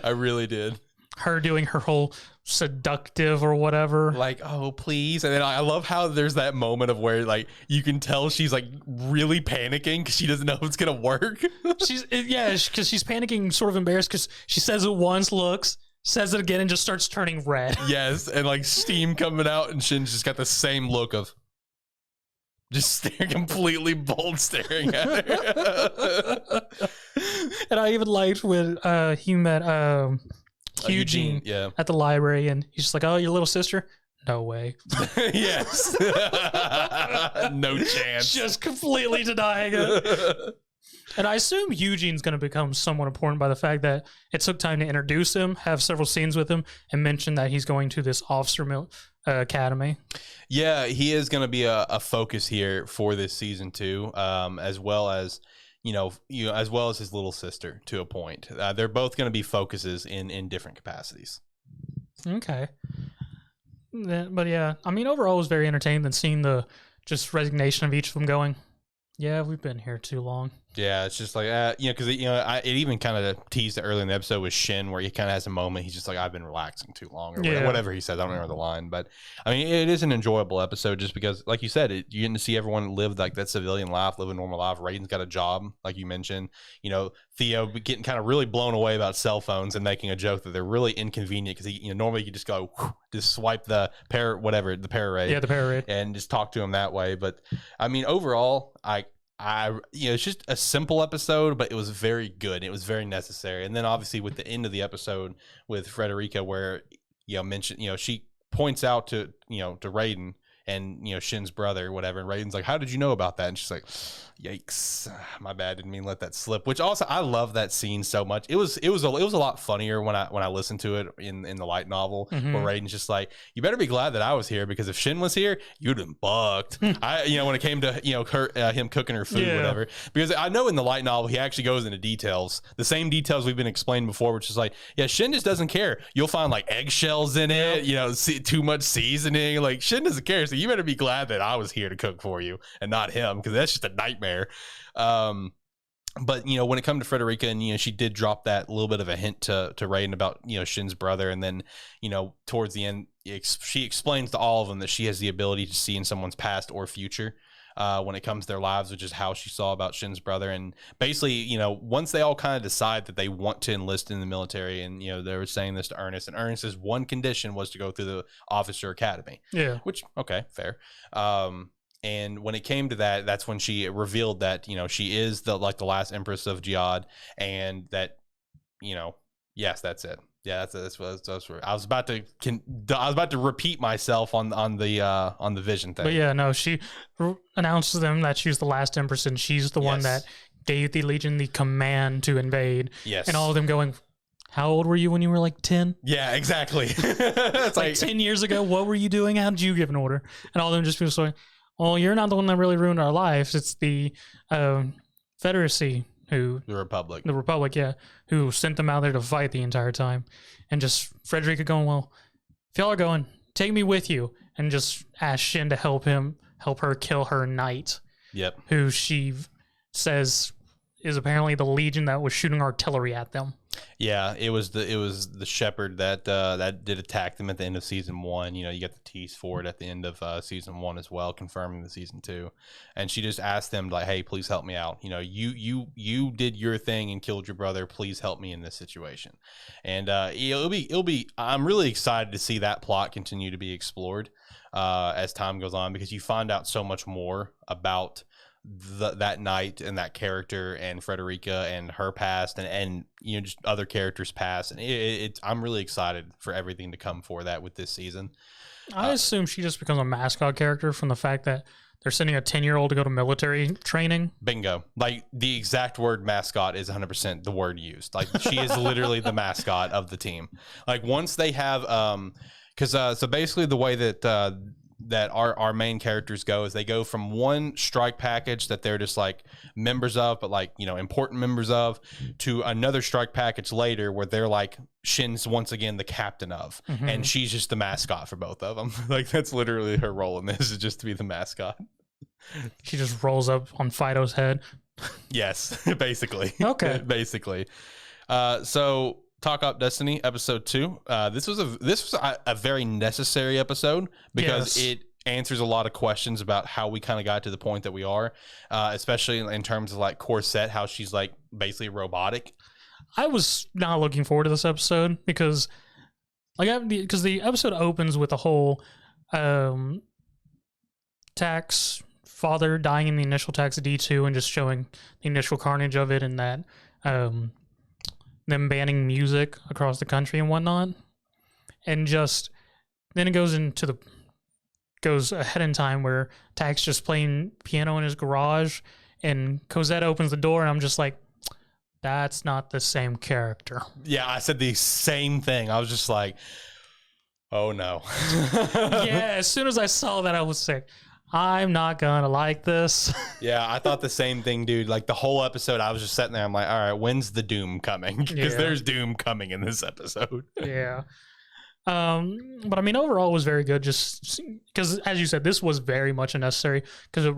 I really did. Her doing her whole seductive or whatever. Like, oh, please. And then I love how there's that moment of where, like, you can tell she's, like, really panicking because she doesn't know if it's going to work. Because she's panicking, sort of embarrassed because she says it once, looks, says it again, and just starts turning red. Yes, and, like, steam coming out, and Shin's just got the same look of just staring, completely bold staring at her. And I even liked when he met Eugene at the library, and he's just like, oh, your little sister? No way. Yes. No chance. Just completely denying it. And I assume Eugene's going to become somewhat important by the fact that it took time to introduce him, have several scenes with him, and mention that he's going to this officer academy. Yeah, he is going to be a focus here for this season 2, as well as as well as his little sister to a point. They're both going to be focuses in different capacities. Okay. But yeah, I mean, overall, it was very entertaining than seeing the just resignation of each of them going, yeah, we've been here too long. Yeah, it's just like, because it even kind of teased it early in the episode with Shin, where he kind of has a moment. He's just like, I've been relaxing too long, or whatever he says. I don't remember the line, but I mean, it is an enjoyable episode just because, like you said, you're getting to see everyone live like that civilian life, live a normal life. Raiden's got a job, like you mentioned. Theo getting kind of really blown away about cell phones and making a joke that they're really inconvenient because normally you just go, just swipe the the pararray, and just talk to him that way. But I mean, overall, it's just a simple episode, but it was very good. It was very necessary. And then obviously with the end of the episode with Frederica, where she points out to Raiden and Shin's brother, whatever, and Raiden's like, how did you know about that? And she's like, yikes, my bad, didn't mean to let that slip. Which also, I love that scene so much. It was a lot funnier when I listened to it in the light novel, where Raiden's just like, you better be glad that I was here, because if Shin was here, you'd have been bucked. When it came to him cooking her food, whatever, because I know in the light novel he actually goes into details, the same details we've been explained before, which is like, Shin just doesn't care. You'll find like eggshells in it, too much seasoning. Like, Shin doesn't care, so you better be glad that I was here to cook for you and not him, because that's just a nightmare. But when it comes to Frederica, and she did drop that little bit of a hint to Raiden about Shin's brother, and then towards the end she explains to all of them that she has the ability to see in someone's past or future when it comes to their lives, which is how she saw about Shin's brother. And basically, once they all kind of decide that they want to enlist in the military, and they were saying this to Ernest, and Ernest's one condition was to go through the officer academy. Yeah, which, okay, fair. And when it came to that, that's when she revealed that she is the last empress of Jihad, and that yes, that's it. Yeah, that's what I was about to repeat myself on the vision thing. But yeah, no, she announced to them that she's the last empress, and she's the one that gave the Legion the command to invade. Yes, and all of them going, how old were you when you were like 10? Yeah, exactly. It's like 10 years ago. What were you doing? How did you give an order? And all of them just feel so. Well, you're not the one that really ruined our lives. It's the Confederacy the Republic, yeah, who sent them out there to fight the entire time. And just Frederica going, well, if y'all are going, take me with you, and just ask Shin to help her kill her knight. Yep. Who she says is apparently the Legion that was shooting artillery at them. Yeah, it was the shepherd that that did attack them at the end of season 1. You know, you get the tease for it at the end of season 1 as well, confirming the season 2. And she just asked them like, "Hey, please help me out. You know, you did your thing and killed your brother. Please help me in this situation." And it'll be. I'm really excited to see that plot continue to be explored as time goes on, because you find out so much more about that night and that character and Frederica and her past and you know, just other characters past, and I'm really excited for everything to come for that with this season. I assume she just becomes a mascot character from the fact that they're sending a 10-year-old to go to military training. Bingo. Like, the exact word mascot is 100% the word used. Like, she is literally the mascot of the team. Like, once they have so basically the way that that our main characters go is they go from one strike package that they're just like members of, but like, you know, important members of, to another strike package later where they're like Shin's once again the captain of, and she's just the mascot for both of them. Like, that's literally her role in this, is just to be the mascot. She just rolls up on Fido's head. Yes, basically. Okay. Basically. So Talk Up Destiny episode 2. This was a very necessary episode, because it answers a lot of questions about how we kind of got to the point that we are, especially in terms of like Corset, how she's like basically robotic. I was not looking forward to this episode because the episode opens with a whole tax father dying in the initial attacks of D2 and just showing the initial carnage of it, and that them banning music across the country and whatnot, and just then it goes ahead in time where Tack's just playing piano in his garage, and Cosette opens the door, and I'm just like, that's not the same character. Yeah, I said the same thing. I was just like, oh no. Yeah, as soon as I saw that, I was sick. I'm not gonna like this. Yeah, I thought the same thing, dude. Like, the whole episode, I was just sitting there. I'm like, all right, when's the doom coming? Because there's doom coming in this episode. Yeah. But I mean, overall, it was very good. Just because, as you said, this was very much unnecessary, because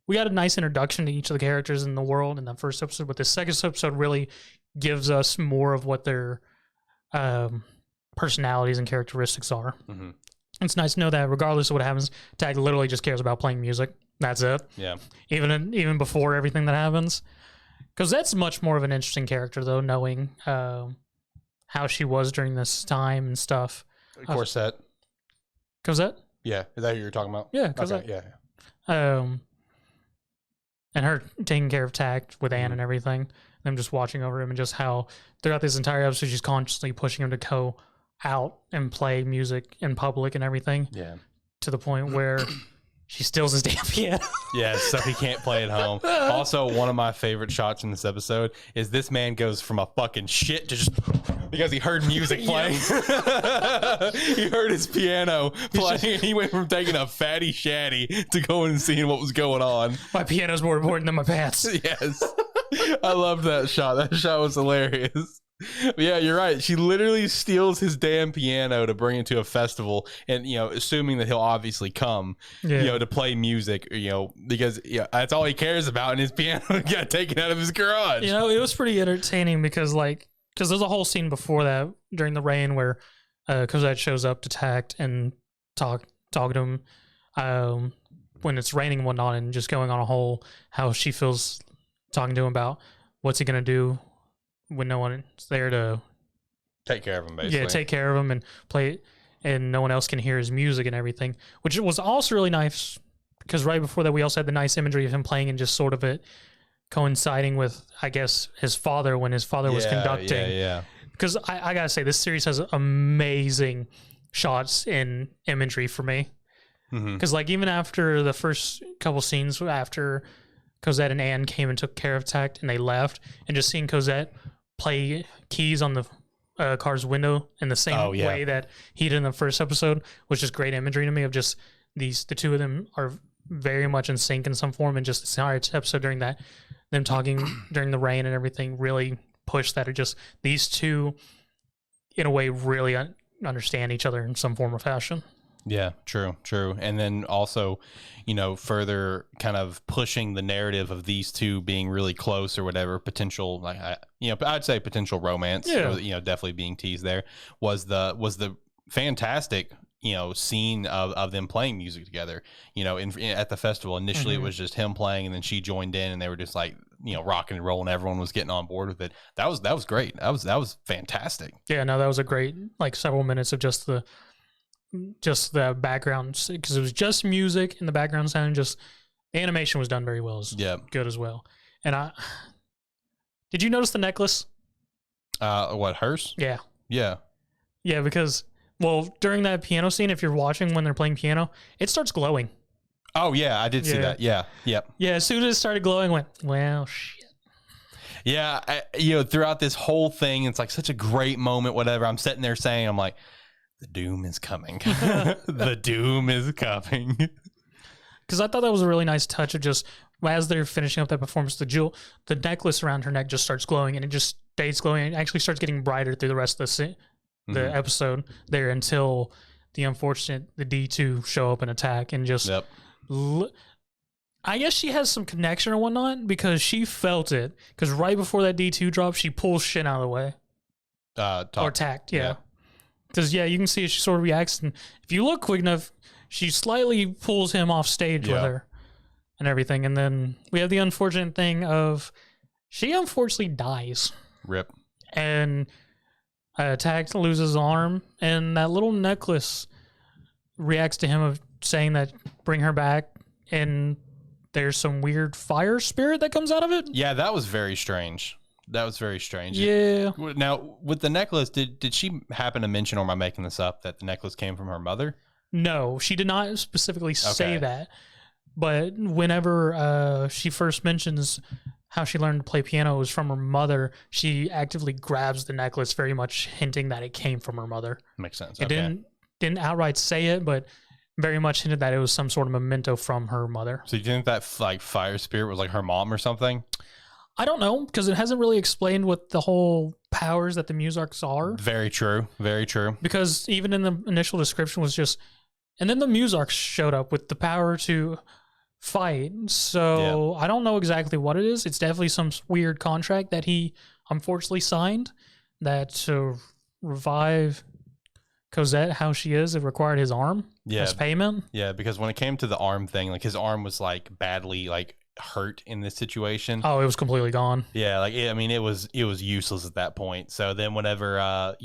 we got a nice introduction to each of the characters in the world in that first episode, but the second episode really gives us more of what their personalities and characteristics are. Mm-hmm. It's nice to know that regardless of what happens, Tag literally just cares about playing music. That's it. Yeah. Even before everything that happens. Because that's much more of an interesting character, though, knowing how she was during this time and stuff. Corset. Cosette? Yeah. Is that who you're talking about? Yeah, Cosette. Okay, yeah. And her taking care of Tag with Anne and everything. Them just watching over him, and just how throughout this entire episode, she's constantly pushing him to go out and play music in public and everything. Yeah. To the point where she steals his damn piano. Yeah, so he can't play at home. Also, one of my favorite shots in this episode is this man goes from a fucking shit to just, because he heard music playing. He heard his piano playing, and he went from taking a fatty shatty to going and seeing what was going on. My piano's more important than my pants. Yes. I loved that shot. That shot was hilarious. But yeah, you're right. She literally steals his damn piano to bring it to a festival, and you know, assuming that he'll obviously come, you know, to play music, you know, because that's all he cares about, and his piano got taken out of his garage. You know, it was pretty entertaining because there's a whole scene before that during the rain where Cosette shows up to Tact and talk to him when it's raining and whatnot, and just going on a whole how she feels talking to him about what's he gonna do when no one's there to take care of him, basically. Yeah, take care of him and play, and no one else can hear his music and everything, which was also really nice, because right before that we also had the nice imagery of him playing and just sort of it coinciding with, I guess, his father when his father was conducting. Yeah. Because I gotta say, this series has amazing shots and imagery for me. Because like even after the first couple scenes, after Cosette and Anne came and took care of Tact and they left, and just seeing Cosette play keys on the car's window in the same way that he did in the first episode was just great imagery to me of just the two of them are very much in sync in some form, and just the entire episode during that, them talking during the rain and everything really pushed that. Or just these two in a way really understand each other in some form or fashion. Yeah, true. And then also, further kind of pushing the narrative of these two being really close or whatever, potential, like, I'd say potential romance, definitely being teased there, was the fantastic, scene of them playing music together, at the festival. Initially, it was just him playing, and then she joined in, and they were just like, rocking and rolling. Everyone was getting on board with it. That was great. That was fantastic. Yeah, no, that was a great, like, several minutes of just the background, because it was just music and the background sound. Just animation was done very well. Good as well. And did you notice the necklace? What, hers? Yeah, because, well, during that piano scene, if you're watching when they're playing piano, it starts glowing. Oh yeah, I did see that. Yeah. As soon as it started glowing, I went, well, shit. Yeah, throughout this whole thing, it's like such a great moment. Whatever, I'm sitting there saying, I'm like, the doom is coming. The doom is coming. Because I thought that was a really nice touch of just, as they're finishing up that performance, the necklace around her neck just starts glowing, and it just stays glowing. It actually starts getting brighter through the rest of the episode there, until the D2 show up and attack, and just I guess she has some connection or whatnot, because she felt it, because right before that D2 drop, she pulls Shin out of the way. Or attacked, because you can see she sort of reacts, and if you look quick enough, she slightly pulls him off stage with her and everything. And then we have the unfortunate thing of, she unfortunately dies. Rip. And attacked, loses his arm, and that little necklace reacts to him of saying that, bring her back, and there's some weird fire spirit that comes out of it. Yeah, that was very strange. Yeah. Now, with the necklace, did she happen to mention, or am I making this up, that the necklace came from her mother? No, she did not specifically say that. But whenever she first mentions how she learned to play piano was from her mother, she actively grabs the necklace, very much hinting that it came from her mother. Makes sense. It didn't outright say it, but very much hinted that it was some sort of memento from her mother. So you think that fire spirit was like her mom or something? I don't know, because it hasn't really explained what the whole powers that the Muzarks are. Very true. Because even in the initial description was just, and then the Muzarks showed up with the power to fight. So I don't know exactly what it is. It's definitely some weird contract that he unfortunately signed, that to revive Cosette how she is, it required his arm as payment. Yeah, because when it came to the arm thing, like, his arm was like badly like hurt in this situation. Oh, it was completely gone. Yeah, like, it was useless at that point. So then whenever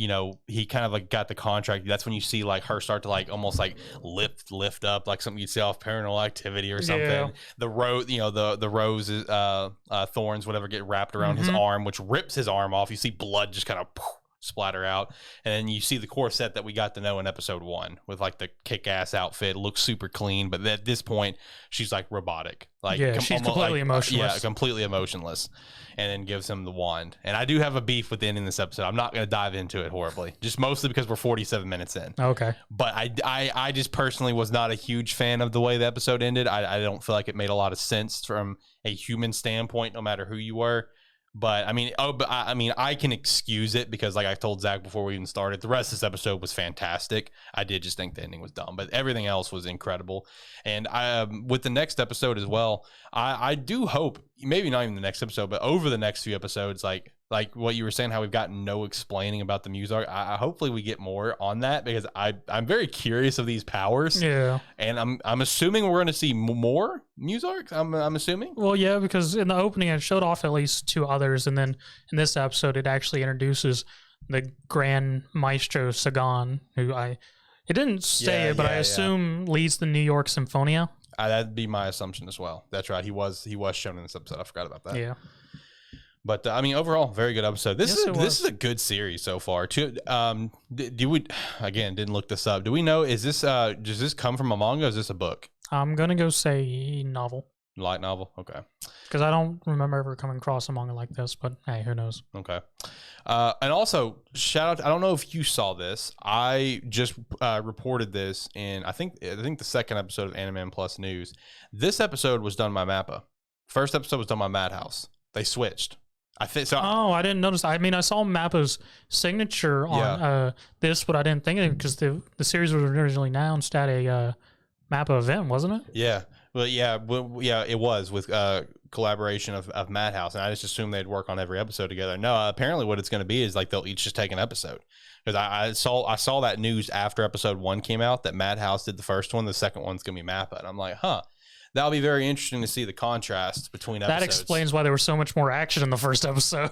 he kind of like got the contract, that's when you see like her start to like almost like lift up, like something you'd see off Paranormal Activity or something. Yeah. The rose, the roses, thorns, whatever, get wrapped around his arm, which rips his arm off. You see blood just kind of splatter out, and then you see the corset that we got to know in episode 1 with like the kick-ass outfit. It looks super clean, but at this point she's like robotic, like she's completely emotionless. Completely emotionless, and then gives him the wand. And I do have a beef with the ending of this episode. I'm not going to dive into it horribly, just mostly because we're 47 minutes in. Okay, but I just personally was not a huge fan of the way the episode ended. I don't feel like it made a lot of sense from a human standpoint, no matter who you were. But I can excuse it, because like I told Zach before we even started, the rest of this episode was fantastic. I did just think the ending was dumb, but everything else was incredible. And with the next episode as well, I do hope, maybe not even the next episode, but over the next few episodes, like what you were saying, how we've gotten no explaining about the Muzark. Hopefully we get more on that, because I'm very curious of these powers. Yeah, and I'm assuming we're going to see more Muzarks. I'm assuming. Well, yeah, because in the opening it showed off at least 2 others, and then in this episode it actually introduces the Grand Maestro Sakugan, who it didn't say it, but I assume leads the New York Symphonia. That'd be my assumption as well. That's right. He was shown in this episode. I forgot about that. Yeah. But overall, very good episode. This is a good series so far. Didn't look this up. Do we know, does this come from a manga, or is this a book? I'm gonna go say novel. Light novel, okay. Because I don't remember ever coming across a manga like this, but hey, who knows? Okay. And also, shout out, I don't know if you saw this. I just reported this in I think the second episode of Anime Plus News. This episode was done by Mappa. First episode was done by Madhouse. They switched. I think so. Oh, I didn't notice. I mean, I saw Mappa's signature on this, but I didn't think of it because the series was originally announced at a Mappa event, wasn't it? Yeah. Well, yeah, it was with collaboration of Madhouse, and I just assumed they'd work on every episode together. No, apparently what it's going to be is like they'll each just take an episode. Because I saw that news after episode 1 came out that Madhouse did the first one, the second one's going to be Mappa, and I'm like, huh. That'll be very interesting to see the contrast between episodes. That explains why there was so much more action in the first episode.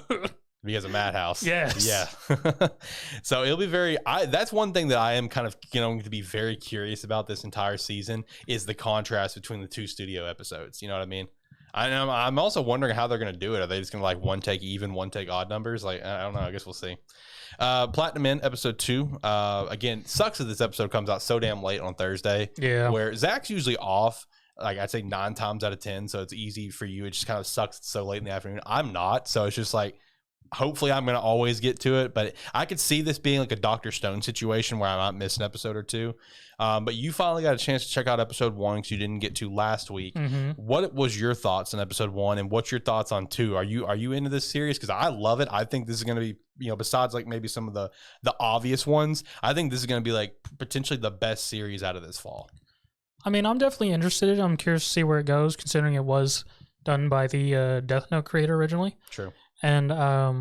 Because of Madhouse. Yes. Yeah. So it'll be that's one thing that I am kind of going to be very curious about this entire season is the contrast between the 2 studio episodes. You know what I mean? I'm also wondering how they're going to do it. Are they just going to like one take even, one take odd numbers? Like, I don't know. I guess we'll see. Platinum In episode 2. Again, sucks that this episode comes out so damn late on Thursday. Yeah. Where Zach's usually off. Like I'd say 9 times out of 10. So it's easy for you. It just kind of sucks it's so late in the afternoon. I'm not. So it's just like, hopefully I'm going to always get to it, but I could see this being like a Dr. Stone situation where I might miss an episode or 2. But you finally got a chance to check out episode 1 because you didn't get to last week. Mm-hmm. What was your thoughts on episode 1 and what's your thoughts on 2? Are you into this series? Because I love it. I think this is going to be, besides like maybe some of the obvious ones, I think this is going to be like potentially the best series out of this fall. I mean, I'm definitely interested in it. I'm curious to see where it goes, considering it was done by the Death Note creator originally. True. And, I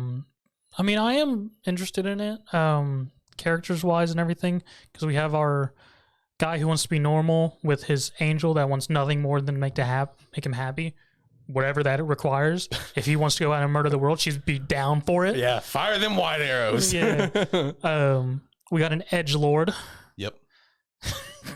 mean, I am interested in it, characters-wise and everything, because we have our guy who wants to be normal with his angel that wants nothing more than make him happy, whatever that it requires. If he wants to go out and murder the world, she'd be down for it. Yeah, fire them white arrows. Yeah. We got an edgelord. Yep.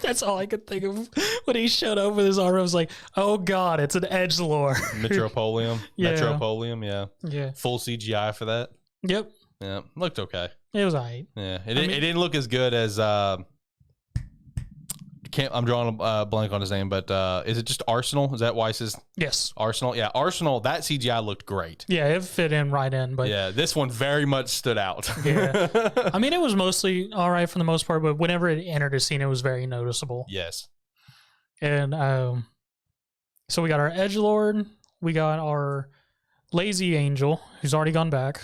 That's all I could think of when he showed up with his armor. I was like, oh God, it's an edgelord. Metropolium. Yeah. Metropolium, yeah. Yeah. Full CGI for that. Yep. Yeah. Looked okay. It was all right. Yeah. It didn't look as good as I'm drawing a blank on his name, but is it just Arsenal? Is that Weiss's? Yes. Arsenal? Yeah, Arsenal, that CGI looked great. Yeah, it fit in right in. But yeah, this one very much stood out. Yeah. I mean, it was mostly all right for the most part, but whenever it entered a scene, it was very noticeable. Yes. And so we got our edgelord, we got our lazy angel, who's already gone back.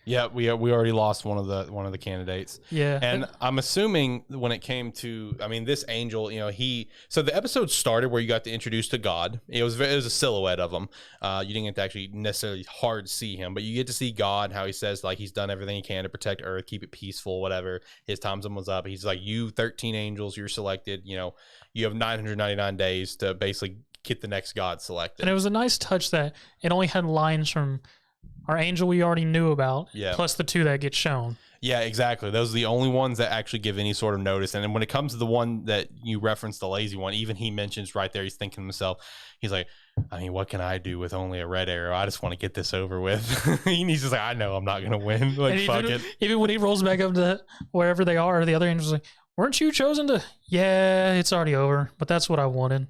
Yeah, we already lost one of the candidates. Yeah. And I'm assuming when it came to, this angel, so the episode started where you got to introduce to God. It was a silhouette of him. You didn't get to actually necessarily hard see him, but you get to see God, how he says like he's done everything he can to protect Earth, keep it peaceful, whatever. His time's almost up. He's like, you 13 angels, you're selected. You have 999 days to basically get the next God selected. And it was a nice touch that it only had lines from our angel we already knew about, plus the 2 that get shown. Yeah, exactly. Those are the only ones that actually give any sort of notice. And then when it comes to the one that you referenced, the lazy one, even he mentions right there, he's thinking to himself, he's like, what can I do with only a red arrow? I just want to get this over with. He's just like, I know I'm not going to win. Like, fuck it. Even when he rolls back up to wherever they are, the other angel's like, weren't you chosen to? Yeah, it's already over, but that's what I wanted.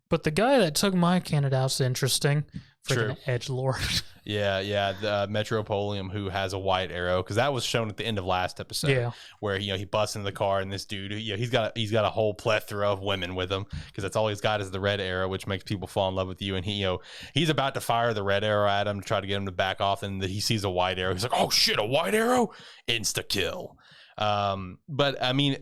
But the guy that took my candidate out's interesting. Freaking edgelord. Yeah, the Metropolium who has a white arrow, because that was shown at the end of last episode. Where he busts into the car and this dude, he's got a whole plethora of women with him, because that's all he's got is the red arrow, which makes people fall in love with you. And he's about to fire the red arrow at him to try to get him to back off, and he sees a white arrow. He's like, oh shit, a white arrow, insta kill. But I mean,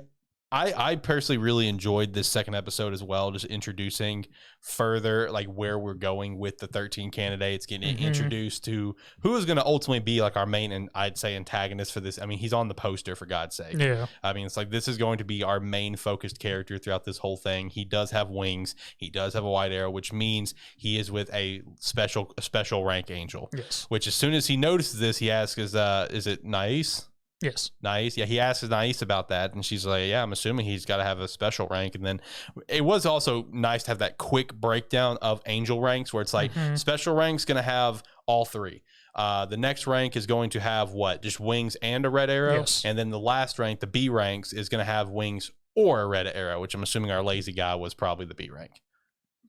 I personally really enjoyed this second episode as well, just introducing further like where we're going with the 13 candidates, getting introduced to who is going to ultimately be like our main, and I'd say antagonist for this. I mean, he's on the poster, for God's sake. Yeah. I mean, it's like this is going to be our main focused character throughout this whole thing. He does have wings. He does have a white arrow, which means he is with a special rank angel. Yes. Which as soon as he notices this, he asks, is it Nais? Yes. Nice. Yeah, he asks Nice about that, and she's like, yeah, I'm assuming he's got to have a special rank. And then it was also nice to have that quick breakdown of angel ranks where it's like special rank's going to have all 3. The next rank is going to have just wings and a red arrow. Yes. And then the last rank, the B ranks, is going to have wings or a red arrow, which I'm assuming our lazy guy was probably the B rank.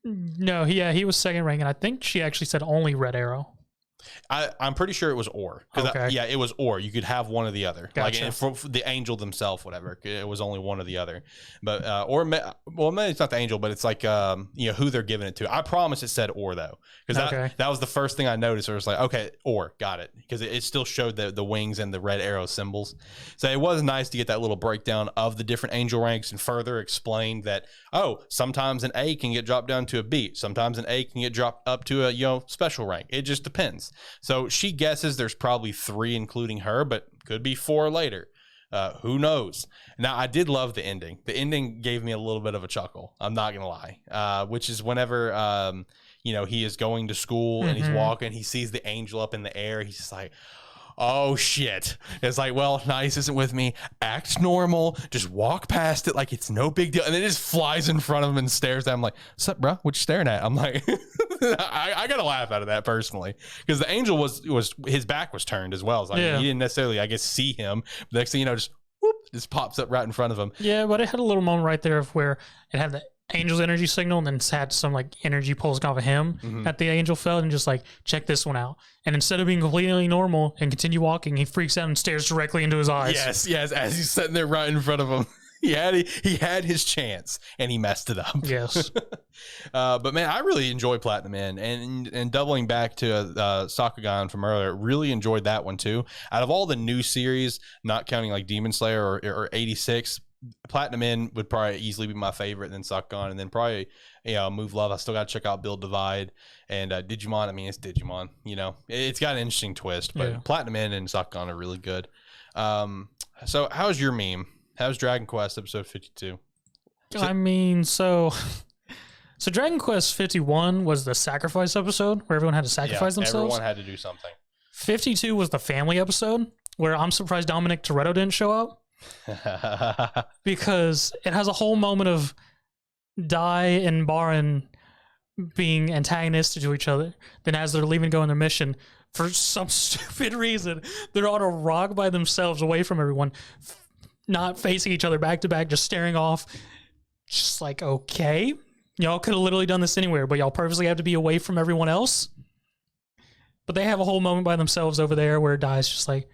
No, he was second rank, and I think she actually said only red arrow. I'm pretty sure it was or. Okay. Yeah, it was or. You could have one or the other. Gotcha. Like for the angel themselves, whatever. It was only one or the other. But well, maybe it's not the angel, but it's like who they're giving it to. I promise it said or though, because that was the first thing I noticed. Where it was like, okay, or got it, because it still showed the wings and the red arrow symbols. So it was nice to get that little breakdown of the different angel ranks and further explained that sometimes an A can get dropped down to a B, sometimes an A can get dropped up to a special rank. It just depends. So she guesses there's probably 3, including her, but could be 4 later. Who knows? Now, I did love the ending. The ending gave me a little bit of a chuckle. I'm not going to lie. Which is whenever, he is going to school and he's walking, he sees the angel up in the air. He's just like, oh, shit. It's like, well, Nice isn't with me. Act normal. Just walk past it like it's no big deal. And then it just flies in front of him and stares at him like, what's up, bro? What you staring at? I'm like, I got a laugh out of that personally, because the angel was his back was turned as well. It's like, he didn't necessarily, I guess, see him. But next thing you know, just pops up right in front of him. Yeah, but it had a little moment right there of where it had the angel's energy signal and then it's had some like energy pulsing off of him at the angel felt, and just like, check this one out. And instead of being completely normal and continue walking, he freaks out and stares directly into his eyes. Yes, as he's sitting there right in front of him. He had his chance and he messed it up. Yes. But man, I really enjoy Platinum In, and doubling back to Sakugan from earlier, really enjoyed that one too. Out of all the new series, not counting like Demon Slayer or 86, Platinum In would probably easily be my favorite, then Sakugan, and then probably Move Love. I still got to check out Build Divide, and Digimon. I mean, it's Digimon. It's got an interesting twist, but Platinum In and Sakugan are really good. So how's your meme? How's Dragon Quest episode 52? I mean, so Dragon Quest 51 was the sacrifice episode where everyone had to sacrifice themselves. Everyone had to do something. 52 was the family episode where I'm surprised Dominic Toretto didn't show up. Because it has a whole moment of Dai and Baran being antagonistic to each other. Then as they're leaving to go on their mission, for some stupid reason, they're on a rock by themselves away from everyone, not facing each other back to back, just staring off. Just like, okay, y'all could have literally done this anywhere, but y'all purposely have to be away from everyone else. But they have a whole moment by themselves over there where Dai's just like,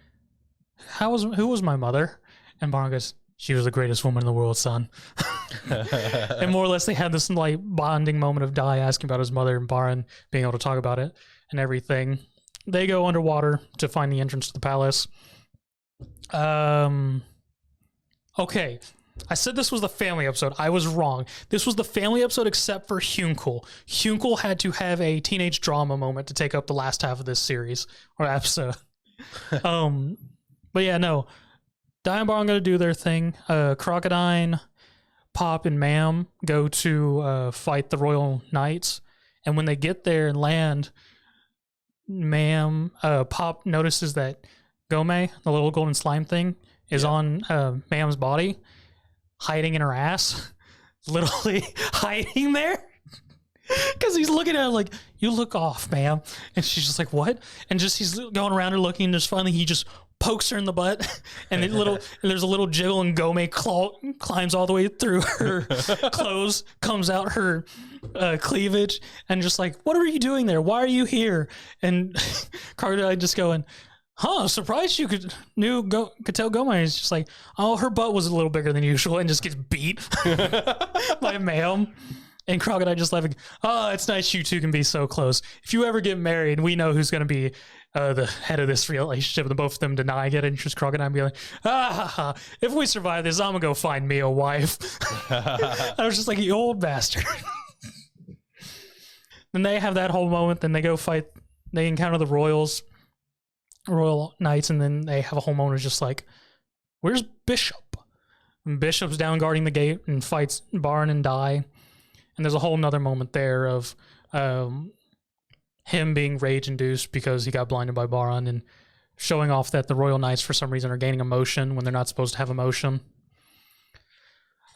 who was my mother? And Baran goes, she was the greatest woman in the world, son. And more or less they had this like bonding moment of Dai asking about his mother and Baran being able to talk about it and everything. They go underwater to find the entrance to the palace. Okay, I said this was the family episode. I was wrong. This was the family episode except for Hyunkul. Hyunkul had to have a teenage drama moment to take up the last half of this series or episode. But yeah, no. Dai and Baran go to do their thing. Crocodile, Pop, and Mam go to fight the Royal Knights. And when they get there and land, Pop notices that Gome, the little golden slime thing, is on Mam's body, hiding in her ass, literally hiding there. Because he's looking at her like, you look off, Mam. And she's just like, what? And just he's going around her looking, and just finally he just pokes her in the butt, and there's a little jiggle, and Gome climbs all the way through her clothes, comes out her cleavage, and just like, what are you doing there? Why are you here? And Crocodile just going, surprised you could tell Gome. He's just like, oh, her butt was a little bigger than usual, and just gets beat by Mam. And Crocodile just laughing, it's nice you two can be so close. If you ever get married, we know who's going to be the head of this relationship. And both of them deny it, and just Crocodile be like, if we survive this, I'm going to go find me a wife. I was just like, you old bastard. Then they have that whole moment, then they go fight, they encounter the Royal Knights, and then they have a whole moment of just like, where's Bishop? And Bishop's down guarding the gate and fights Baran and Dai. And there's a whole nother moment there of him being rage-induced because he got blinded by Baran, and showing off that the Royal Knights, for some reason, are gaining emotion when they're not supposed to have emotion.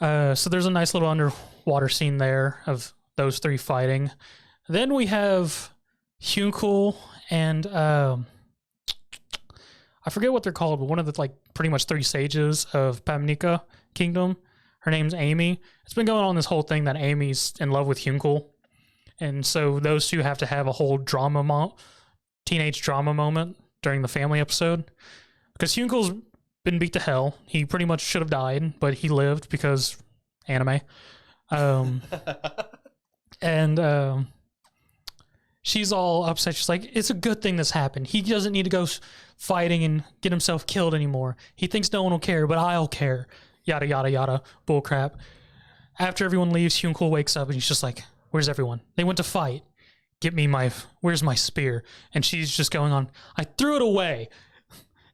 So there's a nice little underwater scene there of those three fighting. Then we have Hyunkul and I forget what they're called, but one of the like pretty much 3 sages of Pamnika Kingdom. Her name's Amy. It's been going on this whole thing that Amy's in love with Hyunkul. And so those two have to have a whole drama teenage drama moment during the family episode, because Hyunko's been beat to hell. He pretty much should have died, but he lived because anime. And she's all upset. She's like, it's a good thing this happened. He doesn't need to go fighting and get himself killed anymore. He thinks no one will care, but I'll care. Yada, yada, yada. Bullcrap. After everyone leaves, Hyunko wakes up and he's just like, where's everyone? They went to fight. Where's my spear? And she's just going on, I threw it away.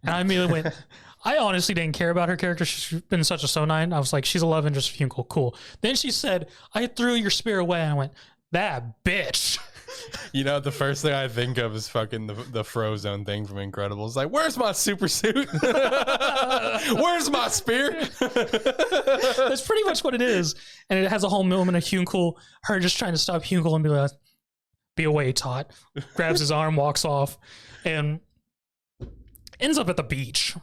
And I immediately went, I honestly didn't care about her character. She's been such a sonine. I was like, she's a love interest of Hyunko. Cool. Then she said, I threw your spear away. And I went, that bitch. You know, the first thing I think of is fucking the Frozone thing from Incredibles. Like, where's my super suit? Where's my spear? That's pretty much what it is. And it has a whole moment of Hyunko, her just trying to stop Hyunko and be like, be away, Tot. Grabs his arm, walks off, and ends up at the beach.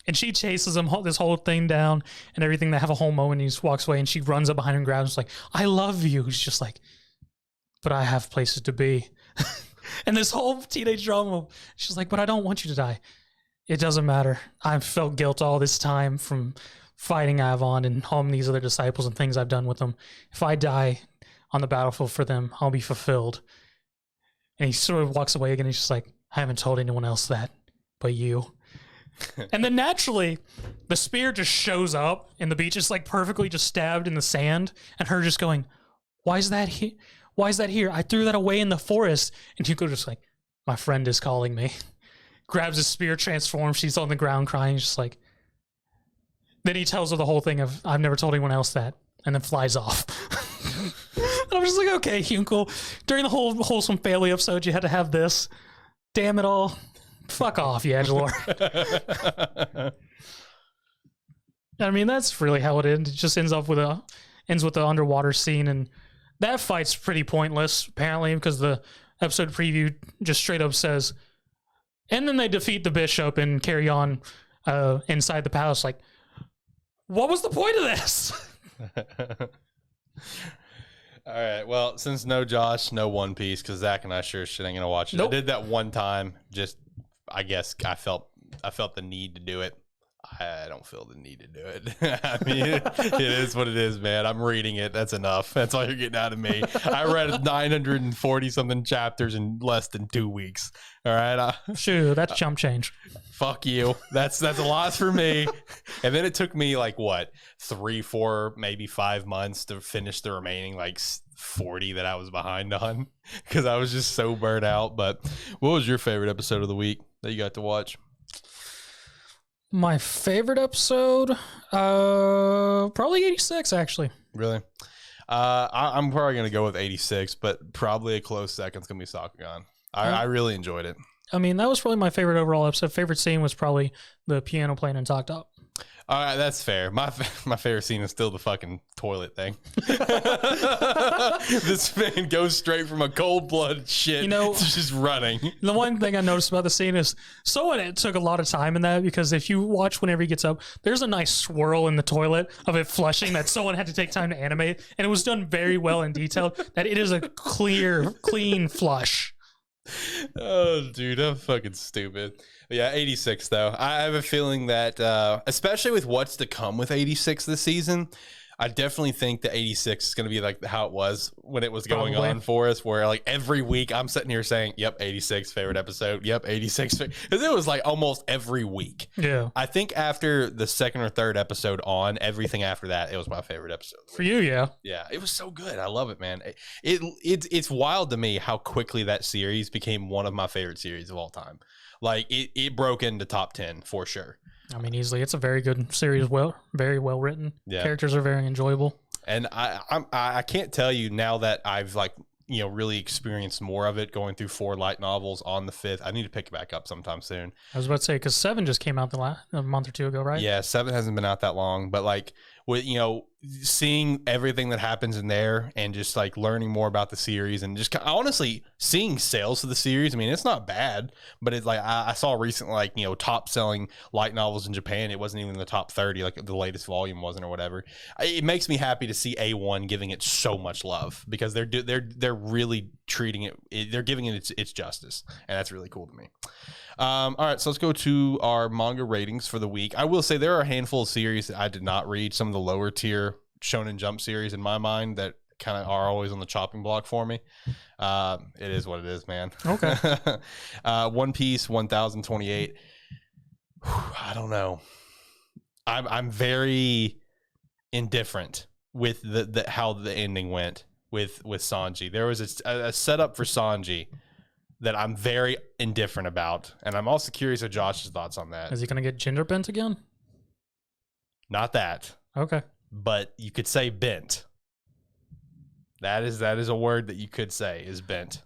And she chases him, this whole thing down and everything. They have a whole moment. And he just walks away and she runs up behind him and grabs him. Like, I love you. He's just like, but I have places to be. And this whole teenage drama, she's like, but I don't want you to die. It doesn't matter. I've felt guilt all this time from fighting Avon and all these other disciples and things I've done with them. If I die on the battlefield for them, I'll be fulfilled. And he sort of walks away again. He's just like, I haven't told anyone else that, but you. And then naturally, the spear just shows up in the beach. It's like perfectly just stabbed in the sand. And her just going, why is that here? Why is that here? I threw that away in the forest. And Hyunko just like, my friend is calling me. Grabs his spear, transforms. She's on the ground crying. He's just like, then he tells her the whole thing of, I've never told anyone else that. And then flies off. And I'm just like, okay, Hyunko. During the whole wholesome family episode, you had to have this. Damn it all. Fuck off, Yadgelor. I mean, that's really how it ends. It just ends with the underwater scene, and that fight's pretty pointless, apparently, because the episode preview just straight up says, and then they defeat the bishop and carry on inside the palace. Like, what was the point of this? All right. Well, since no Josh, no One Piece, because Zach and I sure shit ain't gonna watch it. Nope. I did that one time. Just, I guess I felt the need to do it. I don't feel the need to do it. I mean, it is what it is, man. I'm reading it. That's enough. That's all you're getting out of me. I read 940 something chapters in less than 2 weeks. All right. Sure, that's chump change. Fuck you. That's a loss for me. And then it took me like what, 3, 4, maybe 5 months to finish the remaining like 40 that I was behind on because I was just so burnt out. But what was your favorite episode of the week that you got to watch? My favorite episode, probably 86, actually. Really? I'm probably going to go with 86, but probably a close second is going to be Sakugan. I really enjoyed it. I mean, that was probably my favorite overall episode. Favorite scene was probably the piano playing and talked up. All right, that's fair. My favorite scene is still the fucking toilet thing. This man goes straight from a cold-blooded shit to just running. The one thing I noticed about the scene is it took a lot of time in that, because if you watch whenever he gets up, there's a nice swirl in the toilet of it flushing that someone had to take time to animate, and it was done very well and detailed that it is a clean flush. Oh, dude, I'm fucking stupid. Yeah, 86 though. I have a feeling that, especially with what's to come with 86 this season, I definitely think that 86 is going to be like how it was when it was going on for us, where like every week I'm sitting here saying, yep, 86 favorite episode. Yep, 86. Because it was like almost every week. Yeah. I think after the second or third episode on, everything after that, it was my favorite episode. For you, yeah. Yeah, it was so good. I love it, man. It's wild to me how quickly that series became one of my favorite series of all time. Like it broke into top 10 for sure. I mean, easily. It's a very good series. Very well written. Yeah. Characters are very enjoyable. And I can't tell you now that I've like, really experienced more of it going through 4 light novels on the 5th. I need to pick it back up sometime soon. I was about to say, because 7 just came out a month or 2 ago, right? Yeah, 7 hasn't been out that long. But like with, seeing everything that happens in there and just like learning more about the series and just honestly seeing sales of the series. I mean, it's not bad, but it's like I saw recently, like, top selling light novels in Japan. It wasn't even in the top 30, like the latest volume wasn't, or whatever. It makes me happy to see A1 giving it so much love, because they're really treating it, they're giving it its justice, and that's really cool to me. All right, so let's go to our manga ratings for the week. I will say there are a handful of series that I did not read, some of the lower tier Shonen Jump series in my mind that kind of are always on the chopping block for me. It is what it is, man. Okay. One Piece 1028. I don't know. I'm very indifferent with the how the ending went with Sanji. There was a setup for Sanji that I'm very indifferent about, and I'm also curious of Josh's thoughts on that. Is he gonna get gender bent again? Not that. Okay. But you could say bent. That is a word that you could say is bent.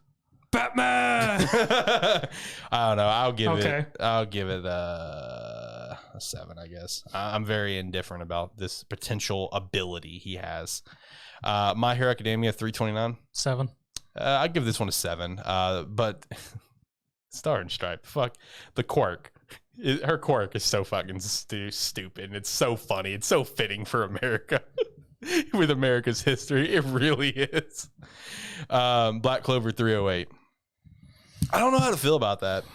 Batman. I don't know. I'll give it a 7, I guess. I'm very indifferent about this potential ability he has. My Hero Academia 329. 7. I'd give this one a 7. But Star and Stripe, fuck the quirk. Her quirk is so fucking stupid. It's so funny. It's so fitting for America. With America's history, it really is. Black Clover 308. I don't know how to feel about that.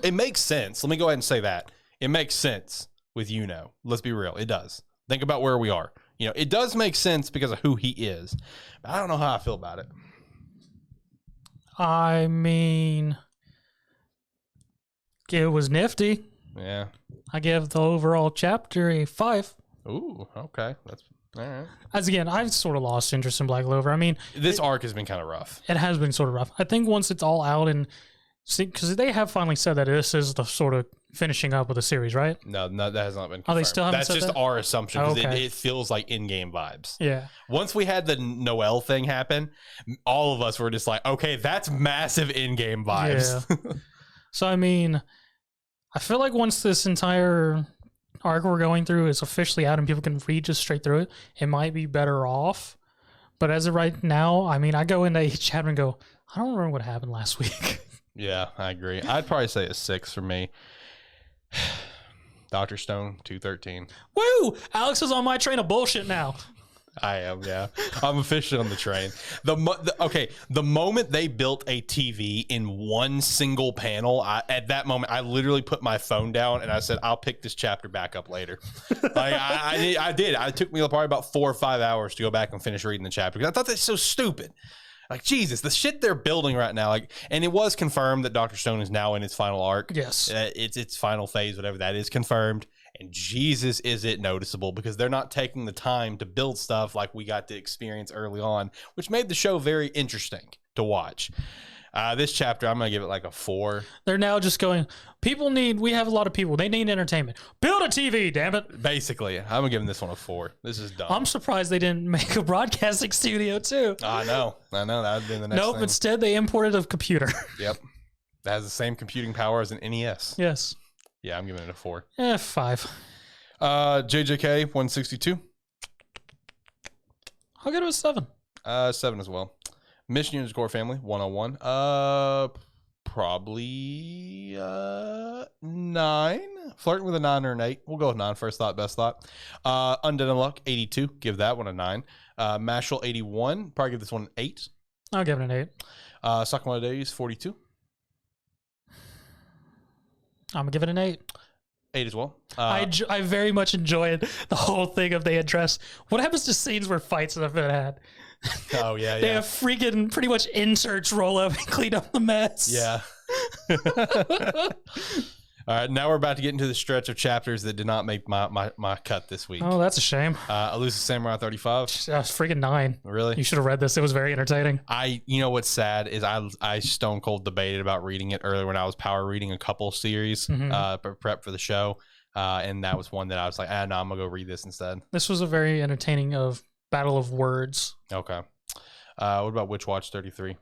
It makes sense. Let me go ahead and say that. It makes sense with Yuno. Let's be real. It does. Think about where we are. It does make sense because of who he is. But I don't know how I feel about it. I mean, it was nifty. Yeah. I give the overall chapter a 5. Ooh, okay. That's all right. As again, I've sort of lost interest in Black Clover. I mean, this arc has been kind of rough. It has been sort of rough. I think once it's all out and see, because they have finally said that this is the sort of finishing up of the series, right? No, that has not been confirmed. Oh, they still haven't That's said just that? our assumption, because Okay. it feels like in-game vibes. Yeah. Once we had the Noel thing happen, all of us were just like, okay, that's massive in-game vibes. Yeah. So, I mean, I feel like once this entire arc we're going through is officially out and people can read just straight through it, it might be better off. But as of right now, I mean, I go into each chapter and go, I don't remember what happened last week. Yeah, I agree. I'd probably say a 6 for me. Dr. Stone 213. Woo! Alex is on my train of bullshit now. I am, yeah. I'm officially on the train. The moment they built a TV in one single panel, at that moment, I literally put my phone down and I said, I'll pick this chapter back up later. Like I did. It took me probably about 4 or 5 hours to go back and finish reading the chapter, because I thought that's so stupid. Like, Jesus, the shit they're building right now. And it was confirmed that Dr. Stone is now in its final arc. Yes. It's its final phase, whatever that is, confirmed. And Jesus, is it noticeable, because they're not taking the time to build stuff like we got to experience early on, which made the show very interesting to watch. This chapter, I'm going to give it like a 4. They're now just going, we have a lot of people. They need entertainment. Build a TV, damn it. Basically, I'm going to give this one a 4. This is dumb. I'm surprised they didn't make a broadcasting studio too. I know. That would be the next thing. Instead they imported a computer. Yep. That has the same computing power as an NES. Yes. Yeah, I'm giving it a 4. 5. JJK 162. I'll give it a 7. 7 as well. Mission Unicorn Family 101. Probably 9. Flirting with a 9 or an 8. We'll go with 9. First thought, best thought. Undead Unluck 82. Give that one a 9. Mashle 81. Probably give this one an 8. I'll give it an 8. Sakamoto Days 42. I'm gonna give it an 8. 8 as well. I very much enjoyed the whole thing of they address what happens to scenes where fights have been had. Oh yeah, They yeah. have freaking pretty much inserts roll up and clean up the mess. Yeah. All right, now we're about to get into the stretch of chapters that did not make my cut this week. Oh, that's a shame. Elusive Samurai 35. That's freaking 9. Really? You should have read this. It was very entertaining. You know what's sad is I stone cold debated about reading it earlier when I was power reading a couple series, prep for the show, and that was one that I was like, no, I'm gonna go read this instead. This was a very entertaining battle of words. Okay. What about Witch Watch 33?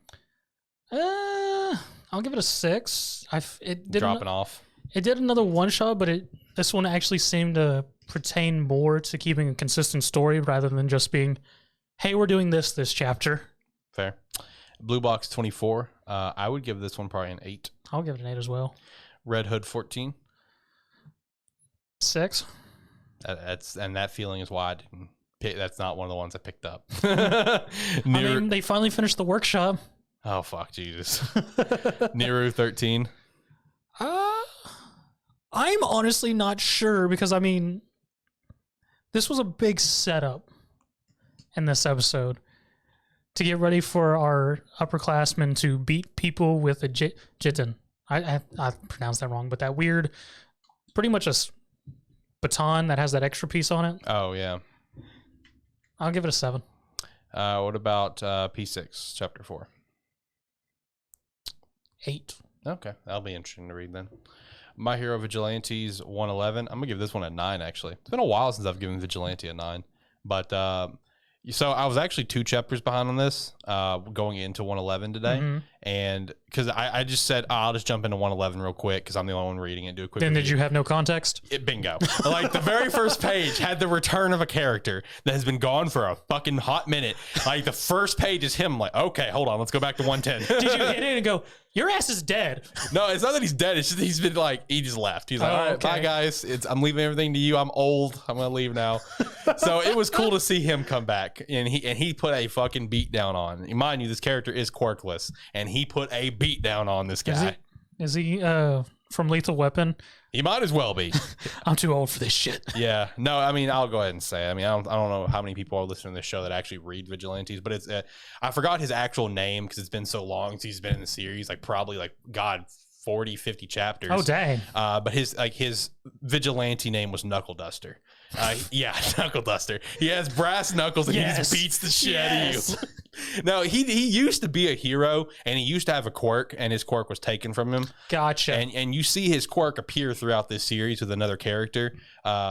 I'll give it a 6. Dropping off. It did another one shot, but this one actually seemed to pertain more to keeping a consistent story rather than just being, hey, we're doing this chapter. Fair. Blue Box 24. I would give this one probably an 8. I'll give it an 8 as well. Red Hood 14. 6. And that feeling is why I didn't pick. That's not one of the ones I picked up. I mean, they finally finished the workshop. Oh, fuck, Jesus. Neru 13. I'm honestly not sure because, I mean, this was a big setup in this episode to get ready for our upperclassmen to beat people with a jitten. I pronounced that wrong, but that weird, pretty much a baton that has that extra piece on it. Oh, yeah. I'll give it a 7. What about P6, Chapter 4? 8. Okay, that'll be interesting to read then. My Hero Vigilantes 111. I'm going to give this one a 9, actually. It's been a while since I've given Vigilante a 9. But, so I was actually 2 chapters behind on this going into 111 today. Mm-hmm. And because I just said, I'll just jump into 111 real quick because I'm the only one reading it. Do a quick Then review. Did you have no context? Bingo. Like the very first page had the return of a character that has been gone for a fucking hot minute. Like the first page is him. Like, okay, hold on. Let's go back to 110. Did you hit it and go, your ass is dead? No, it's not that he's dead. It's just he's been like, he just left. He's like, all right, bye guys. I'm leaving everything to you. I'm old. I'm going to leave now. So it was cool to see him come back. And he put a fucking beat down on. Mind you, this character is quirkless. And he put a beat down on this guy. Is he from Lethal Weapon? He might as well be. I'm too old for this shit. Yeah. No, I mean, I'll go ahead and say, I mean, I don't know how many people are listening to this show that actually read Vigilantes, but it's, I forgot his actual name because it's been so long since he's been in the series, like probably like, God, 40, 50 chapters. Oh, dang. But his vigilante name was Knuckle Duster. Yeah, Knuckle Duster. He has brass knuckles and he just beats the shit out of you. No, he used to be a hero and he used to have a quirk and his quirk was taken from him. Gotcha. And you see his quirk appear throughout this series with another character.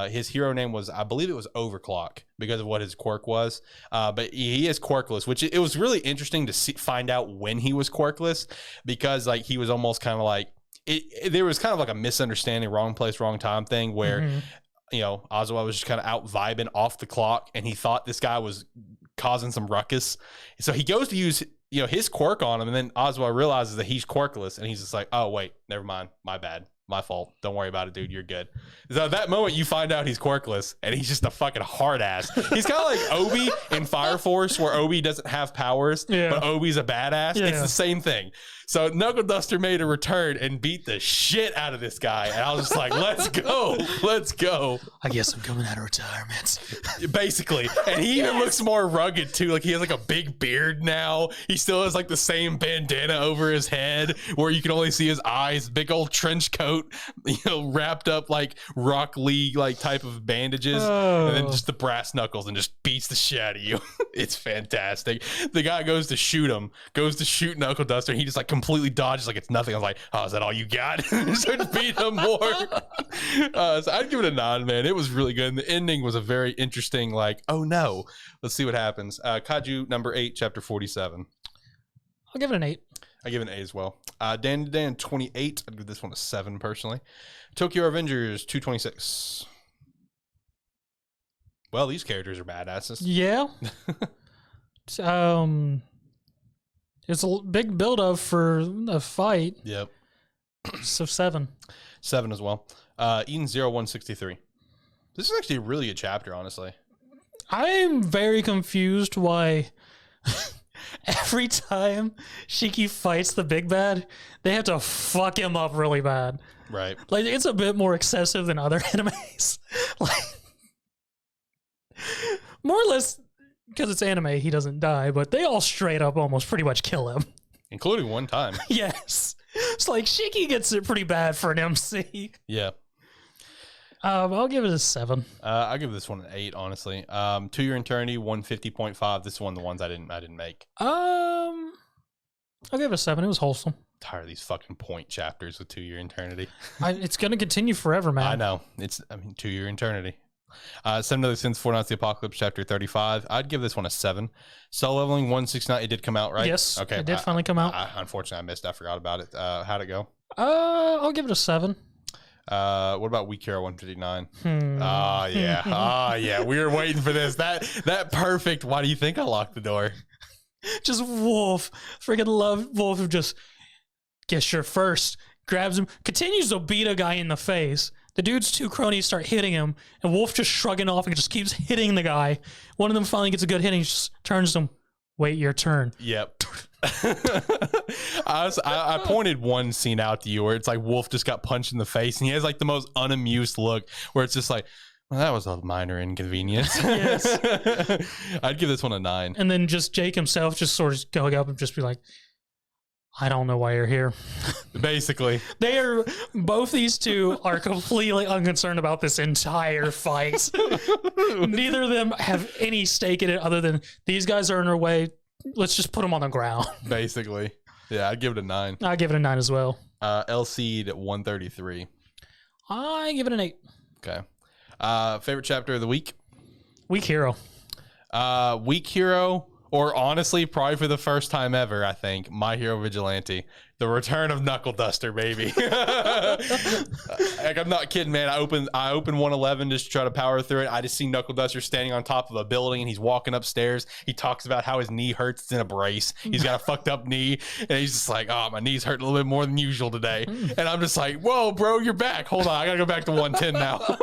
His hero name was, I believe it was Overclock because of what his quirk was. But he is quirkless, which it was really interesting to find out when he was quirkless because like he was almost kind of like, there was kind of like a misunderstanding, wrong place, wrong time thing where, you know, Ozawa was just kind of out vibing off the clock and he thought this guy was causing some ruckus. So he goes to use, you know, his quirk on him and then Ozawa realizes that he's quirkless and he's just like, oh, wait, never mind. My bad. My fault. Don't worry about it, dude. You're good. So at that moment, you find out he's quirkless and he's just a fucking hard ass. He's kind of like Obi in Fire Force where Obi doesn't have powers, but Obi's a badass. Yeah. It's the same thing. So Knuckle Duster made a return and beat the shit out of this guy. And I was just like, let's go. Let's go. I guess I'm coming out of retirement. Basically. And he even looks more rugged too. Like he has like a big beard now. He still has like the same bandana over his head where you can only see his eyes, big old trench coat, you know, wrapped up like Rock Lee like type of bandages. And then just the brass knuckles and just beats the shit out of you. It's fantastic. The guy goes to shoot shoot Knuckle Duster. And he just like completely dodges like it's nothing. I was like, oh, is that all you got? So to beat him more. So I'd give it a 9, man. It was really good. And the ending was a very interesting, like, oh no, let's see what happens. Kaiju number 8, chapter 47. I'll give it an 8. I give it an 8 as well. Dandadan 28. I'd give this one a 7 personally. Tokyo Avengers 226. Well, these characters are badasses. Yeah. It's a big build-up for a fight. Yep. So 7. 7 as well. Eden 0163. This is actually a really good chapter, honestly. I'm very confused why every time Shiki fights the big bad, they have to fuck him up really bad. Right. Like, it's a bit more excessive than other animes. Like, more or less, because it's anime, he doesn't die, but they all straight up almost pretty much kill him. Including one time. Yes. It's like Shiki gets it pretty bad for an MC. Yeah. I'll give it a 7. I'll give this one an 8, honestly. 2 Year Eternity, 150.5. This is one of the ones I didn't make. I'll give it a 7. It was wholesome. I'm tired of these fucking point chapters with 2 Year Eternity. It's gonna continue forever, man. I know. 2 Year Eternity. 7 Other Sins, 4 Nights of the Apocalypse, chapter 35. I'd give this one a 7. Soul Leveling 169. It did come out, right? Yes. Okay. It did finally come out. Unfortunately, I missed. I forgot about it. How'd it go? I'll give it a 7. What about Weak Hero 159? Oh yeah. Yeah. We were waiting for this. That perfect. Why do you think I locked the door? Just Wolf. Freaking love Wolf who just guess you're first. Grabs him, continues to beat a guy in the face. The dude's two cronies start hitting him, and Wolf just shrugging off and just keeps hitting the guy. One of them finally gets a good hit, and he just turns to him, wait your turn. Yep. I pointed one scene out to you where it's like Wolf just got punched in the face, and he has like the most unamused look where it's just like, well, that was a minor inconvenience. Yes. I'd give this one a 9. And then just Jake himself just sort of going up and just be like, I don't know why you're here. Basically. Both these two are completely unconcerned about this entire fight. Neither of them have any stake in it other than these guys are in our way. Let's just put them on the ground. Basically. Yeah, I'd give it a 9. I'll give it a 9 as well. L-Seed 133. I give it an 8. Okay. Favorite chapter of the week? Weak Hero. Weak Hero, or honestly, probably for the first time ever, I think, My Hero Vigilante. The return of Knuckle Duster, baby. Like, I'm not kidding, man. I opened 111 just to try to power through it. I just see Knuckle Duster standing on top of a building, and he's walking upstairs. He talks about how his knee hurts. It's in a brace. He's got a fucked up knee, and he's just like, oh, my knee's hurting a little bit more than usual today. And I'm just like, whoa, bro, you're back. Hold on. I got to go back to 110 now.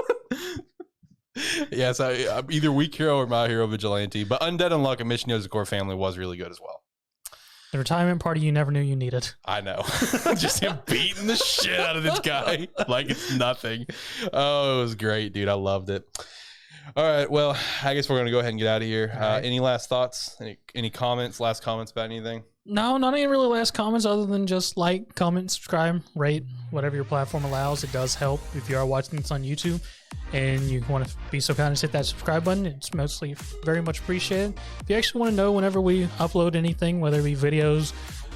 Yeah, so either Weak Hero or My Hero Vigilante. But Undead, Unluck, and Mission Yozakura Family was really good as well. The retirement party you never knew you needed. I know. Just him beating the shit out of this guy like it's nothing. Oh, it was great, dude. I loved it. All right, well, I guess we're going to go ahead and get out of here. Right. Any last thoughts? Any comments, last comments about anything? No, not any really last comments other than just like, comment, subscribe, rate, whatever your platform allows. It does help if you are watching this on YouTube and you want to be so kind as hit that subscribe button. It's mostly very much appreciated. If you actually want to know whenever we upload anything, whether it be videos,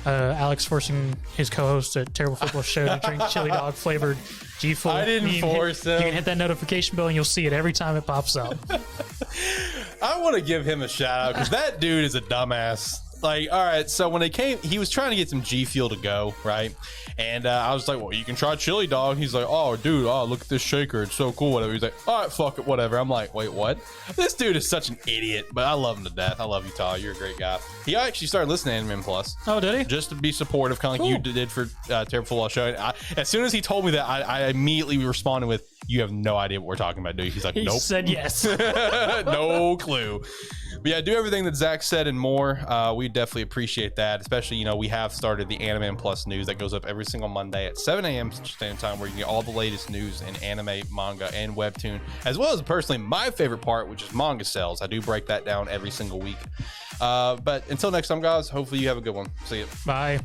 Alex forcing his co-host at Terrible Football Show to drink chili dog flavored G Fuel. I didn't force him. You can hit that notification bell and you'll see it every time it pops up. I want to give him a shout out because that dude is a dumbass. Like, all right, so when they came, he was trying to get some G Fuel to go, right? And I was like, well, you can try chili dog. He's like, oh, dude, oh, look at this shaker. It's so cool, whatever. He's like, all right, fuck it, whatever. I'm like, wait, what? This dude is such an idiot, but I love him to death. I love you, Ty. You're a great guy. He actually started listening to Anime Plus. Oh, did he? Just to be supportive, kind of like you did for Terrible Football Show. And as soon as he told me that, I immediately responded with, you have no idea what we're talking about, do you? He's like, nope. He said yes. No clue. But yeah, do everything that Zach said and more. We definitely appreciate that. Especially, you know, we have started the Anime Plus news that goes up every single Monday at 7 a.m. Central Standard Time, where you can get all the latest news in anime, manga, and webtoon, as well as personally my favorite part, which is manga sales. I do break that down every single week. But until next time, guys, hopefully you have a good one. See you. Bye.